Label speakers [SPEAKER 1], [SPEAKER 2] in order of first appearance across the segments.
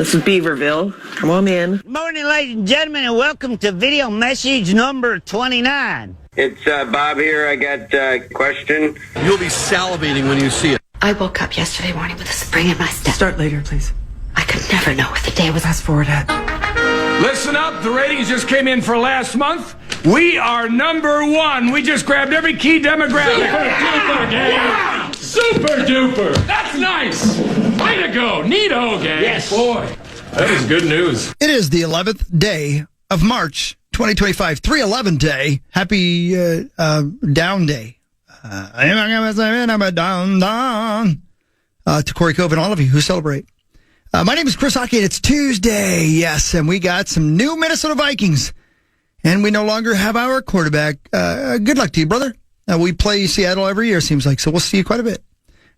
[SPEAKER 1] This is Beaverville. Come on in.
[SPEAKER 2] Good morning, ladies and gentlemen, and welcome to video message number 29.
[SPEAKER 3] It's Bob here. I got a question.
[SPEAKER 4] You'll be salivating when you see it.
[SPEAKER 5] I woke up yesterday morning with a spring in my step.
[SPEAKER 1] Start later, please.
[SPEAKER 5] I could never know what the day was.
[SPEAKER 1] Fast forward ahead.
[SPEAKER 6] Listen up, the ratings just came in for last month. We are number one. We just grabbed every key demographic. Super duper, gang. Super duper. That's nice. Way to go. Neato, gang.
[SPEAKER 2] Yes.
[SPEAKER 6] Boy, that is good news.
[SPEAKER 7] It is the 11th day of March, 2025. 311 day. Happy down day. I'm a down. To Cory, Cove, and all of you who celebrate. My name is Chris Hockey, and it's Tuesday. Yes, and we got some new Minnesota Vikings. And we no longer have our quarterback. Good luck to you, brother. We play Seattle every year, seems like, so we'll see you quite a bit.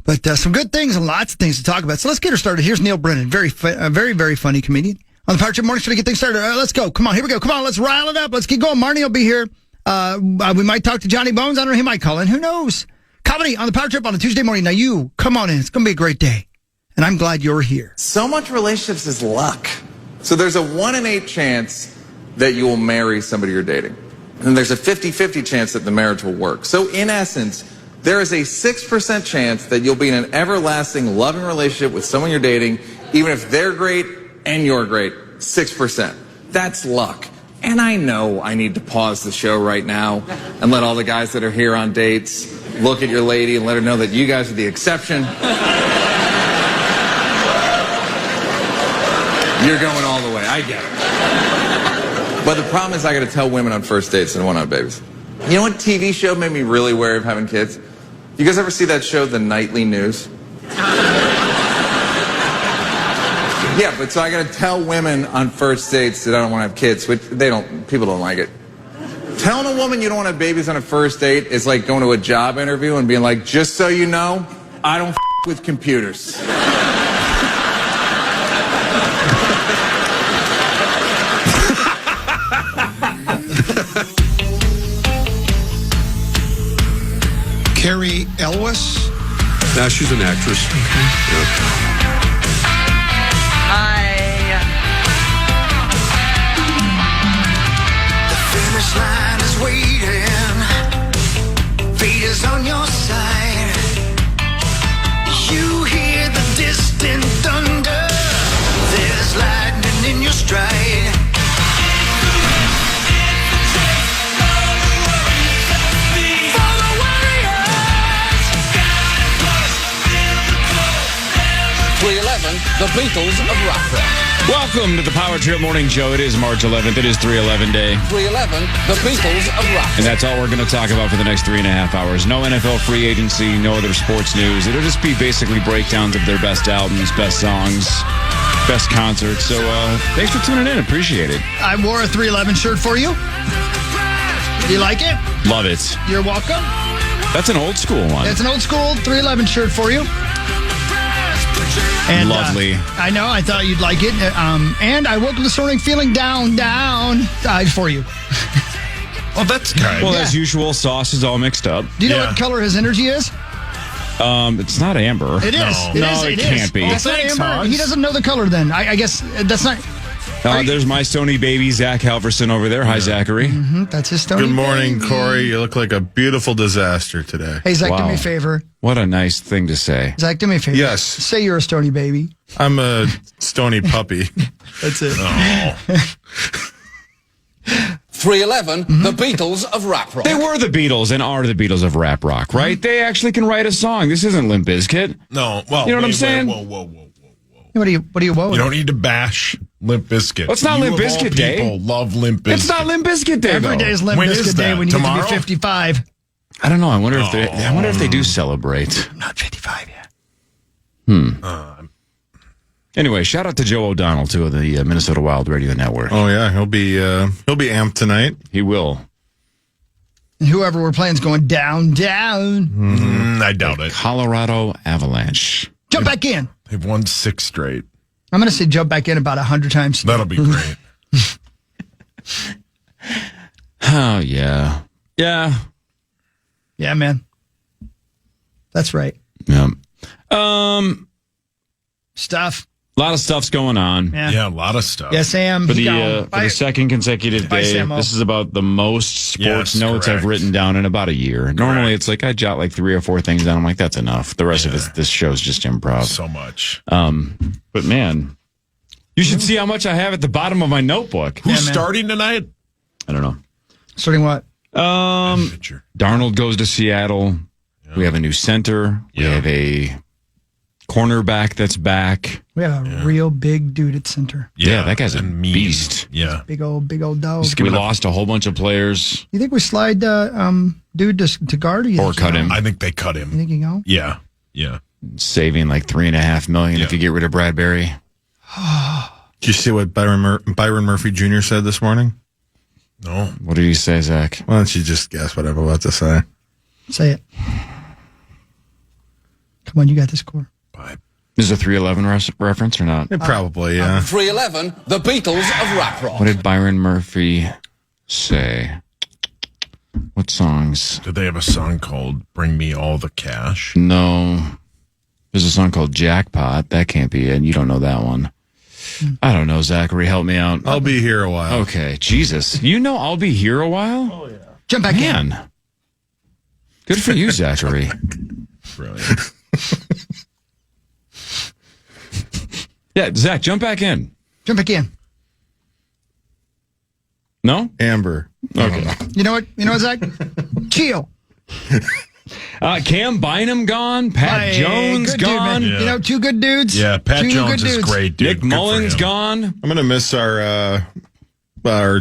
[SPEAKER 7] But some good things and lots of things to talk about. So let's get her started. Here's Neil Brennan, very, very funny comedian. On the Power Trip Morning Show to get things started. Let's go. Come on, here we go. Come on, let's rile it up. Let's keep going. Marnie will be here. We might talk to Johnny Bones. I don't know. He might call in. Who knows? Comedy on the Power Trip on a Tuesday morning. Now you, come on in. It's going to be a great day. And I'm glad you're here.
[SPEAKER 8] So much relationships is luck. So there's a 1 in 8 chance that you will marry somebody you're dating. And there's a 50-50 chance that the marriage will work. So in essence, there is a 6% chance that you'll be in an everlasting, loving relationship with someone you're dating, even if they're great and you're great. 6%. That's luck. And I know I need to pause the show right now and let all the guys that are here on dates look at your lady and let her know that you guys are the exception. You're going all the way. I get it. But the problem is I got to tell women on first dates and want-on babies. You know what TV show made me really wary of having kids? You guys ever see that show, The Nightly News? Yeah, but so I got to tell women on first dates that I don't want to have kids, which people don't like it. Telling a woman you don't want to have babies on a first date is like going to a job interview and being like, just so you know, I don't with computers.
[SPEAKER 4] Carrie Elwes?
[SPEAKER 9] Nah, she's an actress. Okay. Yeah.
[SPEAKER 10] The finish line is waiting. Fate is on your side. You hear the distant thunder. There's lightning in your stride.
[SPEAKER 4] The Beatles of rock.
[SPEAKER 11] Welcome to the Power Trip Morning Show. It is March 11th. It is 311 day.
[SPEAKER 4] 311, the Beatles of rock.
[SPEAKER 11] And that's all we're going to talk about for the next 3.5 hours. No NFL free agency, no other sports news. It'll just be basically breakdowns of their best albums, best songs, best concerts. So thanks for tuning in. Appreciate it.
[SPEAKER 7] I wore a 311 shirt for you. You like it?
[SPEAKER 11] Love it.
[SPEAKER 7] You're welcome.
[SPEAKER 11] That's an old school one.
[SPEAKER 7] It's an old school 311 shirt for you. And,
[SPEAKER 11] lovely.
[SPEAKER 7] I know. I thought you'd like it. And I woke up this morning feeling down for you.
[SPEAKER 9] Oh, that's kind.
[SPEAKER 11] Well, as usual, sauce is all mixed up.
[SPEAKER 7] Do you know what color his energy is?
[SPEAKER 11] It's not amber.
[SPEAKER 7] It is.
[SPEAKER 11] No, it can't be.
[SPEAKER 7] It's not amber. He doesn't know the color then. I guess that's not...
[SPEAKER 11] There's my Stony baby, Zach Halverson over there. Hi, Zachary.
[SPEAKER 7] Mm-hmm. That's his Stony
[SPEAKER 9] Good morning,
[SPEAKER 7] baby.
[SPEAKER 9] Cory. You look like a beautiful disaster today.
[SPEAKER 7] Hey, Zach, do me a favor.
[SPEAKER 11] What a nice thing to say.
[SPEAKER 7] Zach, do me a favor.
[SPEAKER 9] Yes.
[SPEAKER 7] Say you're a Stony baby.
[SPEAKER 9] I'm a Stony puppy.
[SPEAKER 7] That's it.
[SPEAKER 9] Oh.
[SPEAKER 4] 311, the Beatles of rap rock.
[SPEAKER 11] They were the Beatles and are the Beatles of rap rock, right? They actually can write a song. This isn't Limp Bizkit.
[SPEAKER 9] No, well,
[SPEAKER 11] you know what I'm saying?
[SPEAKER 9] Whoa.
[SPEAKER 7] What are you whoa?
[SPEAKER 9] You don't need to bash Limp Bizkit.
[SPEAKER 11] Well, it's not Limp Bizkit Day.
[SPEAKER 9] People love Limp Bizkit.
[SPEAKER 11] It's not Limp Bizkit Day,
[SPEAKER 7] Every day is Limp Bizkit Day when you get to be 55.
[SPEAKER 11] I don't know. I wonder if they do celebrate.
[SPEAKER 7] I'm not 55 yet.
[SPEAKER 11] Anyway, shout out to Joe O'Donnell too of the Minnesota Wild Radio Network.
[SPEAKER 9] Oh yeah, he'll be amped tonight.
[SPEAKER 11] He will.
[SPEAKER 7] And whoever we're playing is going down.
[SPEAKER 9] I doubt it.
[SPEAKER 11] Colorado Avalanche.
[SPEAKER 7] Jump back in.
[SPEAKER 9] They've won 6 straight.
[SPEAKER 7] I'm going to say jump back in about 100 times.
[SPEAKER 9] That'll be great.
[SPEAKER 11] Oh, yeah. Yeah.
[SPEAKER 7] Yeah, man. That's right.
[SPEAKER 11] Yeah.
[SPEAKER 7] Stuff.
[SPEAKER 11] A lot of stuff's going on.
[SPEAKER 9] Yeah, a lot of stuff.
[SPEAKER 7] Yeah, Sam.
[SPEAKER 11] For the second consecutive day, this is about the most sports notes I've written down in about a year. Normally, it's like I jot like 3 or 4 things down. I'm like, that's enough. The rest of this show's just improv.
[SPEAKER 9] So much.
[SPEAKER 11] But man, you should see how much I have at the bottom of my notebook.
[SPEAKER 9] Who's starting tonight?
[SPEAKER 11] I don't know.
[SPEAKER 7] Starting what?
[SPEAKER 11] Darnold goes to Seattle. Yeah. We have a new center. We have a cornerback that's back.
[SPEAKER 7] We have a real big dude at center.
[SPEAKER 11] Yeah, that guy's a beast.
[SPEAKER 9] Yeah.
[SPEAKER 7] Big old dog.
[SPEAKER 11] We lost a whole bunch of players.
[SPEAKER 7] You think we slide dude to guard?
[SPEAKER 11] Or cut him.
[SPEAKER 9] I think they cut him.
[SPEAKER 7] You think he go?
[SPEAKER 9] Yeah. Yeah.
[SPEAKER 11] Saving like $3.5 million if you get rid of Bradbury.
[SPEAKER 9] Did you see what Byron Murphy Jr. said this morning? No.
[SPEAKER 11] What did he say, Zach?
[SPEAKER 9] Why don't you just guess what I'm about to say?
[SPEAKER 7] Say it. Come on, you got this, Cory.
[SPEAKER 11] Is it a 311 reference or not?
[SPEAKER 9] Probably, yeah.
[SPEAKER 4] 311, the Beatles of rap rock.
[SPEAKER 11] What did Byron Murphy say? What songs?
[SPEAKER 9] Did they have a song called Bring Me All the Cash?
[SPEAKER 11] No. There's a song called Jackpot. That can't be it. You don't know that one. I don't know, Zachary. Help me out.
[SPEAKER 9] I'll be here a while.
[SPEAKER 11] Okay. Jesus. You know I'll be here a while?
[SPEAKER 9] Oh, yeah.
[SPEAKER 7] Jump back in.
[SPEAKER 11] Good for you, Zachary.
[SPEAKER 9] Brilliant.
[SPEAKER 11] Yeah, Zach, jump back in.
[SPEAKER 7] Jump back in.
[SPEAKER 11] No?
[SPEAKER 9] Amber.
[SPEAKER 11] Okay.
[SPEAKER 7] You know what, Zach? Chill.
[SPEAKER 11] Cam Bynum gone. Pat Jones gone.
[SPEAKER 7] Dude, you know, 2 good dudes.
[SPEAKER 9] Yeah, Pat Jones is great, dude.
[SPEAKER 11] Nick Mullins gone.
[SPEAKER 9] I'm going to miss our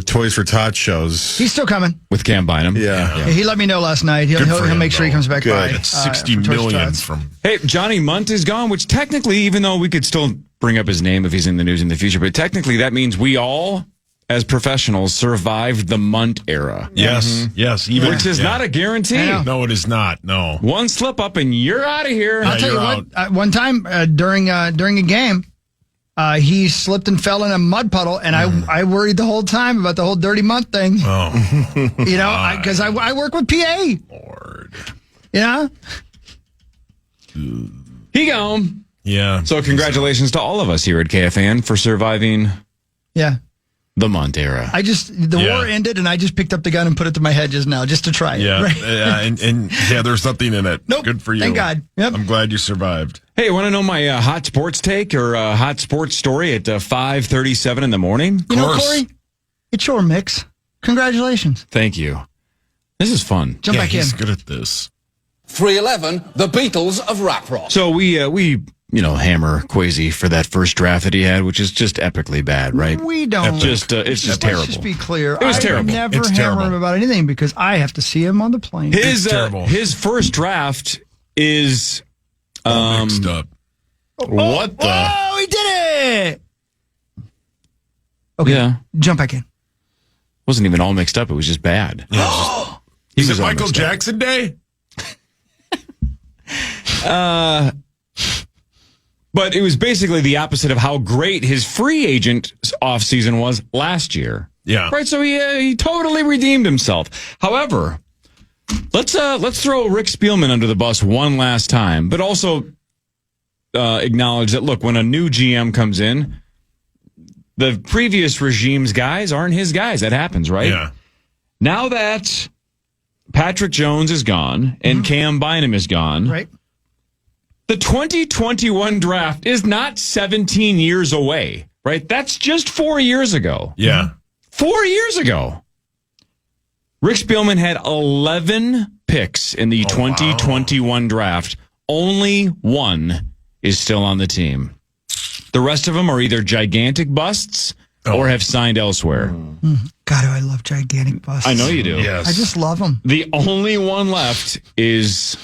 [SPEAKER 9] Toys for Tots shows.
[SPEAKER 7] He's still coming.
[SPEAKER 11] With Cam Bynum.
[SPEAKER 9] Yeah.
[SPEAKER 7] He let me know last night. He'll make sure he comes back by.
[SPEAKER 9] Good. 60 million from...
[SPEAKER 11] Hey, Johnny Munt is gone, which technically, even though we could still bring up his name if he's in the news in the future, but technically that means we all, as professionals, survived the Munt era.
[SPEAKER 9] Yes, yes.
[SPEAKER 11] Which is not a guarantee.
[SPEAKER 9] No, it is not. No.
[SPEAKER 11] One slip up and you're out of here.
[SPEAKER 7] I'll tell you what, one time during a game, he slipped and fell in a mud puddle, and I worried the whole time about the whole dirty Munt thing.
[SPEAKER 9] Oh.
[SPEAKER 7] You know, because I work with PA.
[SPEAKER 9] Lord.
[SPEAKER 7] Yeah.
[SPEAKER 11] He gone.
[SPEAKER 9] Yeah.
[SPEAKER 11] So congratulations to all of us here at KFAN for surviving
[SPEAKER 7] Yeah.
[SPEAKER 11] the Munt era.
[SPEAKER 7] The war ended, and I just picked up the gun and put it to my head just now, just to try it.
[SPEAKER 9] Yeah.
[SPEAKER 7] Right?
[SPEAKER 9] And there's nothing in it.
[SPEAKER 7] Nope.
[SPEAKER 9] Good for you.
[SPEAKER 7] Thank God. Yep.
[SPEAKER 9] I'm glad you survived.
[SPEAKER 11] Hey, want to know my hot sports take or hot sports story at 5:37 in the morning?
[SPEAKER 7] You know, Cory, it's your mix. Congratulations.
[SPEAKER 11] Thank you. This is fun.
[SPEAKER 7] Jump back in.
[SPEAKER 9] He's good at this.
[SPEAKER 4] 311, the Beatles of rap rock.
[SPEAKER 11] So we hammer Kwesi for that first draft that he had, which is just epically bad, right?
[SPEAKER 7] We don't.
[SPEAKER 11] It's just terrible.
[SPEAKER 7] Let's just be clear.
[SPEAKER 11] It was terrible.
[SPEAKER 7] I never
[SPEAKER 9] It's
[SPEAKER 7] hammer
[SPEAKER 9] terrible.
[SPEAKER 7] him about anything because I have to see him on the plane.
[SPEAKER 11] His first draft is
[SPEAKER 9] Mixed up.
[SPEAKER 11] what the?
[SPEAKER 7] Oh, he did it! Okay,
[SPEAKER 11] Yeah.
[SPEAKER 7] jump back in.
[SPEAKER 11] Wasn't even all mixed up. It was just bad.
[SPEAKER 9] Is it
[SPEAKER 11] all
[SPEAKER 9] Michael
[SPEAKER 11] mixed up.
[SPEAKER 9] Jackson Day?
[SPEAKER 11] But it was basically the opposite of how great his free agent offseason was last year.
[SPEAKER 9] Yeah.
[SPEAKER 11] Right, so he totally redeemed himself. However, let's throw Rick Spielman under the bus one last time, but also acknowledge that, look, when a new GM comes in, the previous regime's guys aren't his guys. That happens, right?
[SPEAKER 9] Yeah.
[SPEAKER 11] Now that Patrick Jones is gone and Cam Bynum is gone,
[SPEAKER 7] Right.
[SPEAKER 11] the 2021 draft is not 17 years away, right? That's just 4 years ago.
[SPEAKER 9] Yeah.
[SPEAKER 11] 4 years ago. Rick Spielman had 11 picks in the 2021 draft. Only one is still on the team. The rest of them are either gigantic busts or have signed elsewhere.
[SPEAKER 7] God, do I love gigantic busts.
[SPEAKER 11] I know you do.
[SPEAKER 9] Yes.
[SPEAKER 7] I just love them.
[SPEAKER 11] The only one left is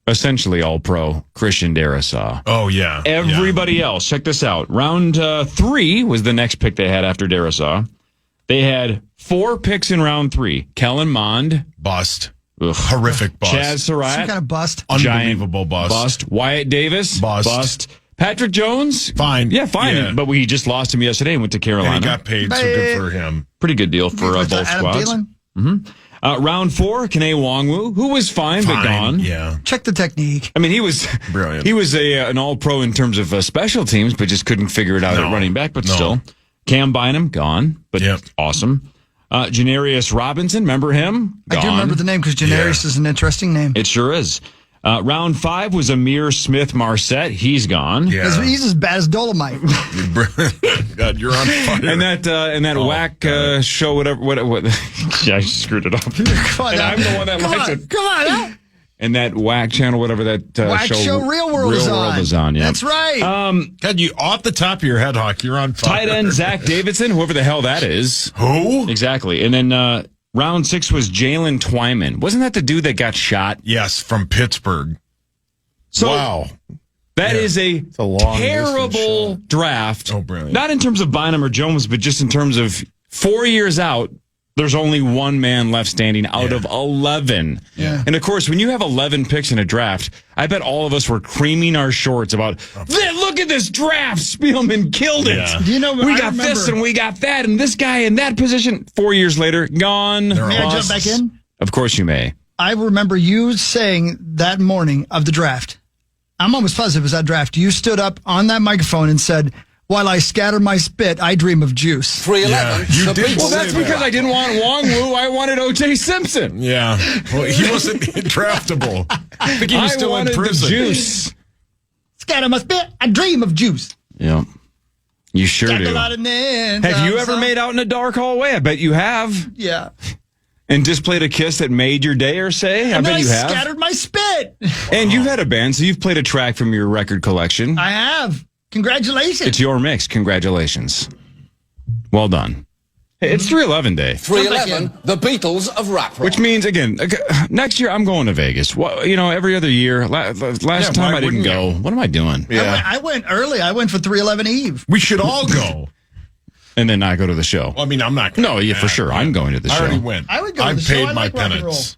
[SPEAKER 11] essentially all-pro Christian Darrisaw.
[SPEAKER 9] Oh, yeah.
[SPEAKER 11] Everybody else, check this out. Round 3 was the next pick they had after Darrisaw. They had 4 picks in round 3. Kellen Mond.
[SPEAKER 9] Bust.
[SPEAKER 11] Ugh.
[SPEAKER 9] Horrific bust.
[SPEAKER 11] Chaz Surratt.
[SPEAKER 7] Some kind of bust.
[SPEAKER 9] Unbelievable bust.
[SPEAKER 11] Bust. Wyatt Davis.
[SPEAKER 9] Bust.
[SPEAKER 11] Patrick Jones.
[SPEAKER 9] Fine.
[SPEAKER 11] Yeah, fine.
[SPEAKER 9] Yeah.
[SPEAKER 11] But we just lost him yesterday and went to Carolina.
[SPEAKER 9] And he got paid, so good for him.
[SPEAKER 11] Pretty good deal for both
[SPEAKER 7] Adam
[SPEAKER 11] squads.
[SPEAKER 7] Thielen?
[SPEAKER 11] Round 4, Kene Nwangwu, who was fine but gone.
[SPEAKER 9] Yeah.
[SPEAKER 7] Check the technique.
[SPEAKER 11] I mean, he was
[SPEAKER 9] Brilliant.
[SPEAKER 11] He was an all-pro in terms of special teams, but just couldn't figure it out at running back. But still, Cam Bynum gone, but awesome. Janarius Robinson, remember him? Gone.
[SPEAKER 7] I do remember the name because Janarius is an interesting name.
[SPEAKER 11] It sure is. Round 5 was Amir Smith-Marset. He's gone.
[SPEAKER 9] Yeah.
[SPEAKER 7] He's as bad as Dolomite.
[SPEAKER 9] God, you're on fire.
[SPEAKER 11] And that whack show, whatever. What? Yeah, I screwed it up.
[SPEAKER 7] Come on,
[SPEAKER 11] and
[SPEAKER 7] now.
[SPEAKER 11] I'm the one that likes it.
[SPEAKER 7] Come on, now.
[SPEAKER 11] And that whack channel, whatever that
[SPEAKER 7] Whack show Real World is on.
[SPEAKER 11] Yeah.
[SPEAKER 7] That's right.
[SPEAKER 9] God, you off the top of your head, Hawk, you're on fire.
[SPEAKER 11] Tight end Zach Davidson, whoever the hell that is.
[SPEAKER 9] Who?
[SPEAKER 11] Exactly. And then round 6 was Jalen Twyman. Wasn't that the dude that got shot?
[SPEAKER 9] Yes, from Pittsburgh.
[SPEAKER 11] So,
[SPEAKER 9] wow.
[SPEAKER 11] That is a
[SPEAKER 9] long
[SPEAKER 11] terrible draft.
[SPEAKER 9] Oh, brilliant.
[SPEAKER 11] Not in terms of Bynum or Jones, but just in terms of 4 years out, there's only one man left standing out of 11.
[SPEAKER 9] Yeah.
[SPEAKER 11] And of course, when you have 11 picks in a draft, I bet all of us were creaming our shorts about, look at this draft. Spielman killed it.
[SPEAKER 9] Yeah.
[SPEAKER 7] Do you know,
[SPEAKER 11] we got this and we got that and this guy in that position. 4 years later, gone.
[SPEAKER 7] May I jump back in?
[SPEAKER 11] Of course you may.
[SPEAKER 7] I remember you saying that morning of the draft, I'm almost positive it was that draft, you stood up on that microphone and said, while I scatter my spit, I dream of juice.
[SPEAKER 4] 311.
[SPEAKER 9] You did.
[SPEAKER 11] Well, that's because I didn't want Nwangwu. I wanted O.J. Simpson.
[SPEAKER 9] Yeah. Well, he wasn't draftable. I think he was still in prison.
[SPEAKER 11] The juice.
[SPEAKER 7] Scatter my spit, I dream of juice.
[SPEAKER 11] Yeah. You sure do.
[SPEAKER 7] Have
[SPEAKER 11] you ever made out in a dark hallway? I bet you have.
[SPEAKER 7] Yeah.
[SPEAKER 11] And displayed a kiss that made your day or say? I bet you have.
[SPEAKER 7] Scattered my spit.
[SPEAKER 11] And you've had a band, so you've played a track from your record collection.
[SPEAKER 7] I have. Congratulations.
[SPEAKER 11] It's your mix. Congratulations. Well done. Hey, it's 311 Day.
[SPEAKER 4] 311, the Beatles of rap rock.
[SPEAKER 11] Which means, again, next year I'm going to Vegas. Well, every other year. Last time I didn't go. What am I doing?
[SPEAKER 9] Yeah.
[SPEAKER 7] I went early. I went for 311 Eve.
[SPEAKER 9] We should all go.
[SPEAKER 11] And then not go to the show.
[SPEAKER 9] Well, I mean, I'm not going.
[SPEAKER 11] No, yeah, for sure. I'm going to the show.
[SPEAKER 9] I already went.
[SPEAKER 7] I would go to
[SPEAKER 9] I've
[SPEAKER 7] the show.
[SPEAKER 9] paid
[SPEAKER 7] I
[SPEAKER 9] my
[SPEAKER 7] like rock and
[SPEAKER 9] penance.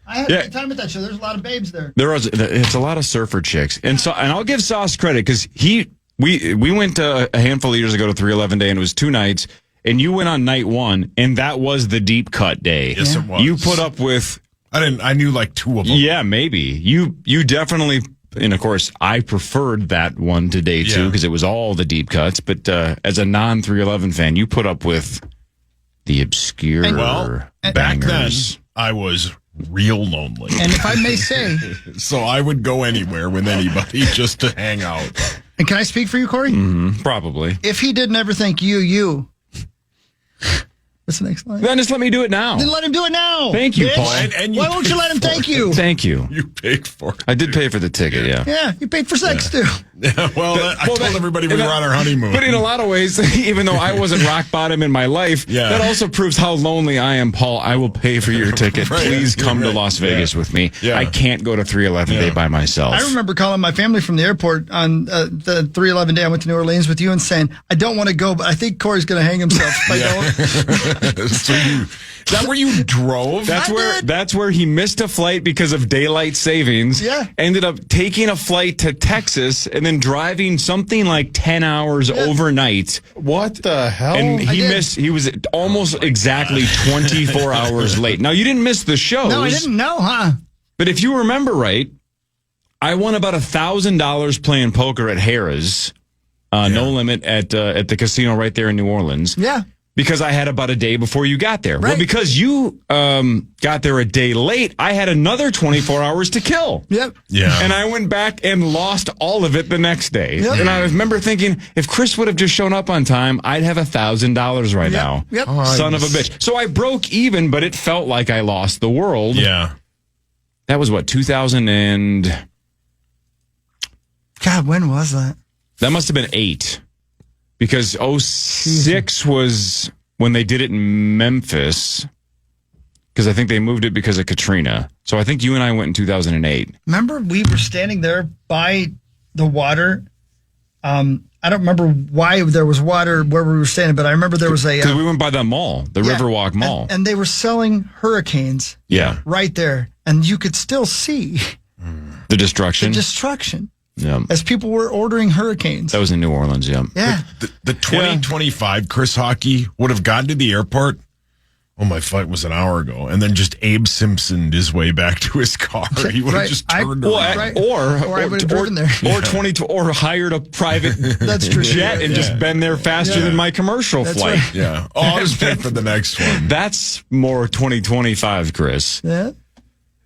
[SPEAKER 7] I had a good time at that show. There's a lot of babes there.
[SPEAKER 11] It's a lot of surfer chicks. And I'll give Sauce credit because we went a handful of years ago to 311 Day and it was 2 nights. And you went on night 1 and that was the deep cut day.
[SPEAKER 9] Yes, it was.
[SPEAKER 11] You put up with.
[SPEAKER 9] I knew like 2 of them.
[SPEAKER 11] Yeah, maybe. You definitely. And of course, I preferred that one to day 2 because it was all the deep cuts. But as a non 311 fan, you put up with the obscure
[SPEAKER 9] back then,
[SPEAKER 11] bangers.
[SPEAKER 9] I was real lonely.
[SPEAKER 7] And if I may say.
[SPEAKER 9] So I would go anywhere with anybody just to hang out.
[SPEAKER 7] And can I speak for you, Cory?
[SPEAKER 11] Mm-hmm, probably.
[SPEAKER 7] If he did never think you. What's the next line?
[SPEAKER 11] Then just let me do it now.
[SPEAKER 7] Then let him do it now.
[SPEAKER 11] Thank you,
[SPEAKER 7] bitch.
[SPEAKER 11] Paul.
[SPEAKER 9] And
[SPEAKER 7] Why won't you let him thank you?
[SPEAKER 11] Thank you.
[SPEAKER 9] You paid for it.
[SPEAKER 11] I did pay for the ticket, yeah.
[SPEAKER 7] Yeah, you paid for sex too.
[SPEAKER 9] Yeah, I told everybody we were on our honeymoon.
[SPEAKER 11] But in a lot of ways, even though I wasn't rock bottom in my life, that also proves how lonely I am, Paul. I will pay for your ticket.
[SPEAKER 9] Right,
[SPEAKER 11] Please come to Las Vegas with me.
[SPEAKER 9] Yeah.
[SPEAKER 11] I can't go to 311 Day by myself.
[SPEAKER 7] I remember calling my family from the airport on the 311 Day I went to New Orleans with you and saying, I don't want to go, but I think Cory's going to hang himself if I don't.
[SPEAKER 9] So is that where you drove?
[SPEAKER 11] That's where he missed a flight because of daylight savings.
[SPEAKER 7] Yeah.
[SPEAKER 11] Ended up taking a flight to Texas and then driving something like 10 hours overnight.
[SPEAKER 9] What the hell?
[SPEAKER 11] And he was almost exactly 24 hours late. Now, you didn't miss the shows.
[SPEAKER 7] No, I didn't know, huh?
[SPEAKER 11] But if you remember right, I won about $1,000 playing poker at Harrah's, No Limit at the casino right there in New Orleans.
[SPEAKER 7] Yeah.
[SPEAKER 11] Because I had about a day before you got there.
[SPEAKER 7] Right.
[SPEAKER 11] Well, because you got there a day late, I had another 24 hours to kill.
[SPEAKER 7] Yep.
[SPEAKER 9] Yeah.
[SPEAKER 11] And I went back and lost all of it the next day.
[SPEAKER 7] Yep.
[SPEAKER 11] And I remember thinking, if Chris would have just shown up on time, I'd have $1,000 right now.
[SPEAKER 7] Yep.
[SPEAKER 11] Son of a bitch. So I broke even, but it felt like I lost the world.
[SPEAKER 9] Yeah.
[SPEAKER 11] That was what, 2000 and...
[SPEAKER 7] God, when was that?
[SPEAKER 11] That must have been 8. Because 06 was when they did it in Memphis. Because I think they moved it because of Katrina. So I think you and I went in 2008.
[SPEAKER 7] Remember we were standing there by the water. I don't remember why there was water where we were standing, but I remember there was a...
[SPEAKER 11] Because we went by the mall, the Riverwalk Mall.
[SPEAKER 7] And they were selling hurricanes right there. And you could still see
[SPEAKER 11] the destruction.
[SPEAKER 7] Yeah. As people were ordering hurricanes.
[SPEAKER 11] That was in New Orleans, yeah.
[SPEAKER 7] Yeah.
[SPEAKER 9] The 2025 Chris Hockey would have gotten to the airport oh, my flight was an hour ago. And then just Abe Simpsoned his way back to his car. He would have just turned around.
[SPEAKER 11] Or
[SPEAKER 7] I would have driven there.
[SPEAKER 11] Or hired a private
[SPEAKER 7] That's true.
[SPEAKER 11] jet and just been there faster than my commercial flight.
[SPEAKER 7] Right.
[SPEAKER 9] Yeah. Oh, I'll just pay for the next one.
[SPEAKER 11] That's more 2025, Chris.
[SPEAKER 7] Yeah.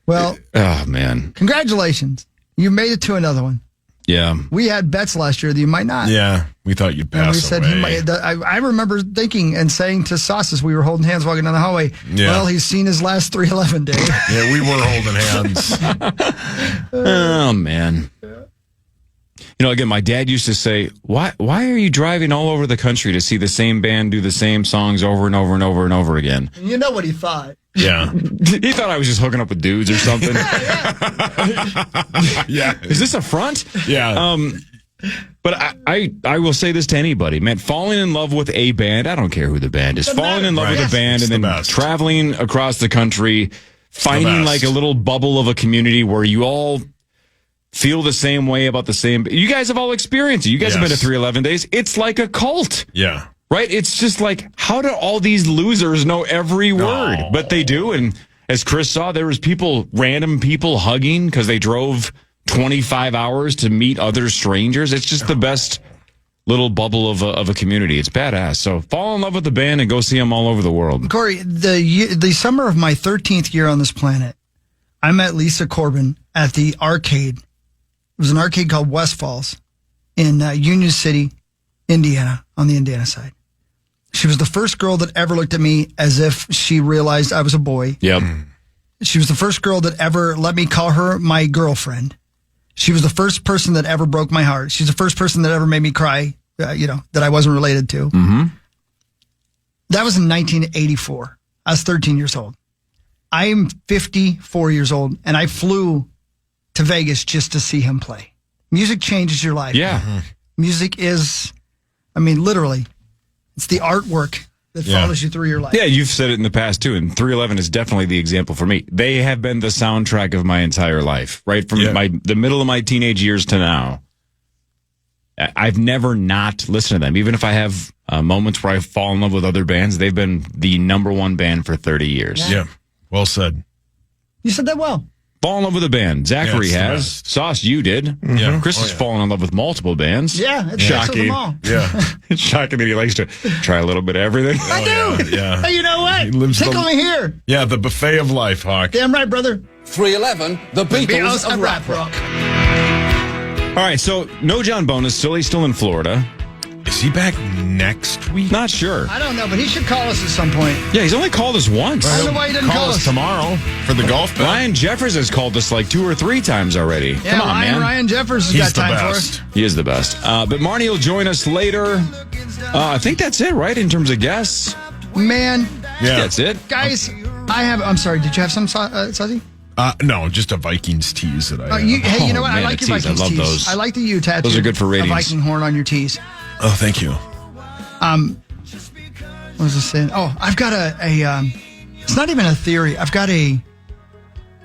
[SPEAKER 7] Well,
[SPEAKER 11] Oh, man.
[SPEAKER 7] congratulations. You made it to another one.
[SPEAKER 11] Yeah.
[SPEAKER 7] We had bets last year that you might not.
[SPEAKER 9] Yeah. We thought you'd
[SPEAKER 7] And
[SPEAKER 9] pass
[SPEAKER 7] we said
[SPEAKER 9] away.
[SPEAKER 7] he might. I remember thinking and saying to Sauce as we were holding hands walking down the hallway,
[SPEAKER 9] Yeah.
[SPEAKER 7] well, he's seen his last 311 day.
[SPEAKER 9] Yeah, we were holding hands.
[SPEAKER 11] Oh, man. You know, again, my dad used to say, why are you driving all over the country to see the same band do the same songs over and over and over and over again?
[SPEAKER 7] And you know what he thought.
[SPEAKER 9] Yeah.
[SPEAKER 11] He thought I was just hooking up with dudes or something.
[SPEAKER 9] Yeah.
[SPEAKER 11] Is this a front?
[SPEAKER 9] Yeah.
[SPEAKER 11] But I will say this to anybody, man, falling in love with a band, I don't care who the band is, falling in love with a band
[SPEAKER 9] It's
[SPEAKER 11] and
[SPEAKER 9] the
[SPEAKER 11] then
[SPEAKER 9] best.
[SPEAKER 11] traveling across the country, finding
[SPEAKER 9] best.
[SPEAKER 11] like a little bubble of a community where you all feel the same way about the same. You guys have all experienced it. You guys have been to
[SPEAKER 9] Yes.
[SPEAKER 11] 311 days. It's like a cult.
[SPEAKER 9] Yeah.
[SPEAKER 11] Right? It's just like, how do all these losers know every word?
[SPEAKER 9] No.
[SPEAKER 11] But they do. And as Chris saw, there was random people hugging because they drove 25 hours to meet other strangers. It's just the best little bubble of a community. It's badass. So fall in love with the band and go see them all over the world.
[SPEAKER 7] Cory, the summer of my 13th year on this planet, I met Lisa Corbin at the arcade. It was an arcade called West Falls in Union City, Indiana, on the Indiana side. She was the first girl that ever looked at me as if she realized I was a boy.
[SPEAKER 11] Yep.
[SPEAKER 7] She was the first girl that ever let me call her my girlfriend. She was the first person that ever broke my heart. She's the first person that ever made me cry, that I wasn't related to.
[SPEAKER 11] Mm-hmm.
[SPEAKER 7] That was in 1984. I was 13 years old. I am 54 years old, and I flew to Vegas just to see him play. Music changes your life.
[SPEAKER 11] Yeah.
[SPEAKER 7] Music is, literally, it's the artwork that follows you through your life.
[SPEAKER 11] Yeah, you've said it in the past too, and 311 is definitely the example for me. They have been the soundtrack of my entire life, right from the middle of my teenage years to now. I've never not listened to them, even if I have moments where I fall in love with other bands. They've been the number one band for 30 years.
[SPEAKER 9] Yeah. Well said.
[SPEAKER 7] You said that well.
[SPEAKER 11] Fall in love with a band. Zachary
[SPEAKER 9] it's the
[SPEAKER 11] has.
[SPEAKER 9] best.
[SPEAKER 11] Sauce, you did.
[SPEAKER 9] Yeah.
[SPEAKER 11] Chris has fallen in love with multiple bands.
[SPEAKER 7] Yeah, it's shocking. Them all.
[SPEAKER 9] Yeah.
[SPEAKER 11] It's shocking that he likes to try a little bit of everything.
[SPEAKER 7] I do.
[SPEAKER 9] Yeah.
[SPEAKER 7] Hey, you know what?
[SPEAKER 9] He lives
[SPEAKER 7] Tickle me here.
[SPEAKER 9] Yeah, the buffet of life, Hawk.
[SPEAKER 7] Damn right, brother.
[SPEAKER 4] 311, the Beatles of rap rock.
[SPEAKER 11] All right, so no John Bonus. He's still in Florida.
[SPEAKER 9] Is he back next week?
[SPEAKER 11] Not sure.
[SPEAKER 7] I don't know, but he should call us at some point.
[SPEAKER 11] Yeah, he's only called us once.
[SPEAKER 7] I don't know why he didn't
[SPEAKER 9] Call us tomorrow for the golf bet.
[SPEAKER 11] Ryan Jeffers has called us like 2 or 3 times already.
[SPEAKER 7] Yeah,
[SPEAKER 11] Come on, man.
[SPEAKER 7] Ryan Jeffers has
[SPEAKER 9] He's
[SPEAKER 7] got time
[SPEAKER 9] the
[SPEAKER 7] for
[SPEAKER 9] best.
[SPEAKER 7] us.
[SPEAKER 11] He is the best. But Marnie will join us later. I think that's it, right, in terms of guests?
[SPEAKER 7] Man,
[SPEAKER 9] Yeah.
[SPEAKER 11] That's it.
[SPEAKER 7] guys, I'm sorry, did you have some, Suzy?
[SPEAKER 9] No, just a Vikings tease that I have.
[SPEAKER 7] Hey, you know what? I
[SPEAKER 11] man,
[SPEAKER 7] like
[SPEAKER 11] the
[SPEAKER 7] your
[SPEAKER 11] tees.
[SPEAKER 7] Vikings
[SPEAKER 11] I love
[SPEAKER 7] tees.
[SPEAKER 11] those.
[SPEAKER 7] I like that you tattooed
[SPEAKER 11] Those are good for ratings.
[SPEAKER 7] a Viking horn on your tees.
[SPEAKER 9] Oh, thank you.
[SPEAKER 7] What was I saying? Oh, I've got a it's not even a theory. I've got a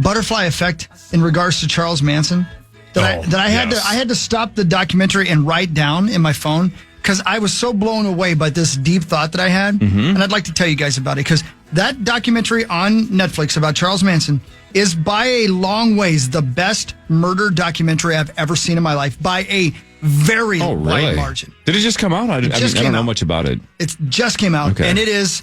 [SPEAKER 7] butterfly effect in regards to Charles Manson that I had to stop the documentary and write down in my phone because I was so blown away by this deep thought that I had. And I'd like to tell you guys about it because that documentary on Netflix about Charles Manson is by a long ways the best murder documentary I've ever seen in my life by a very wide margin.
[SPEAKER 11] Did it just come out? I don't know much about it.
[SPEAKER 7] It just came out,
[SPEAKER 11] Okay.
[SPEAKER 7] and it is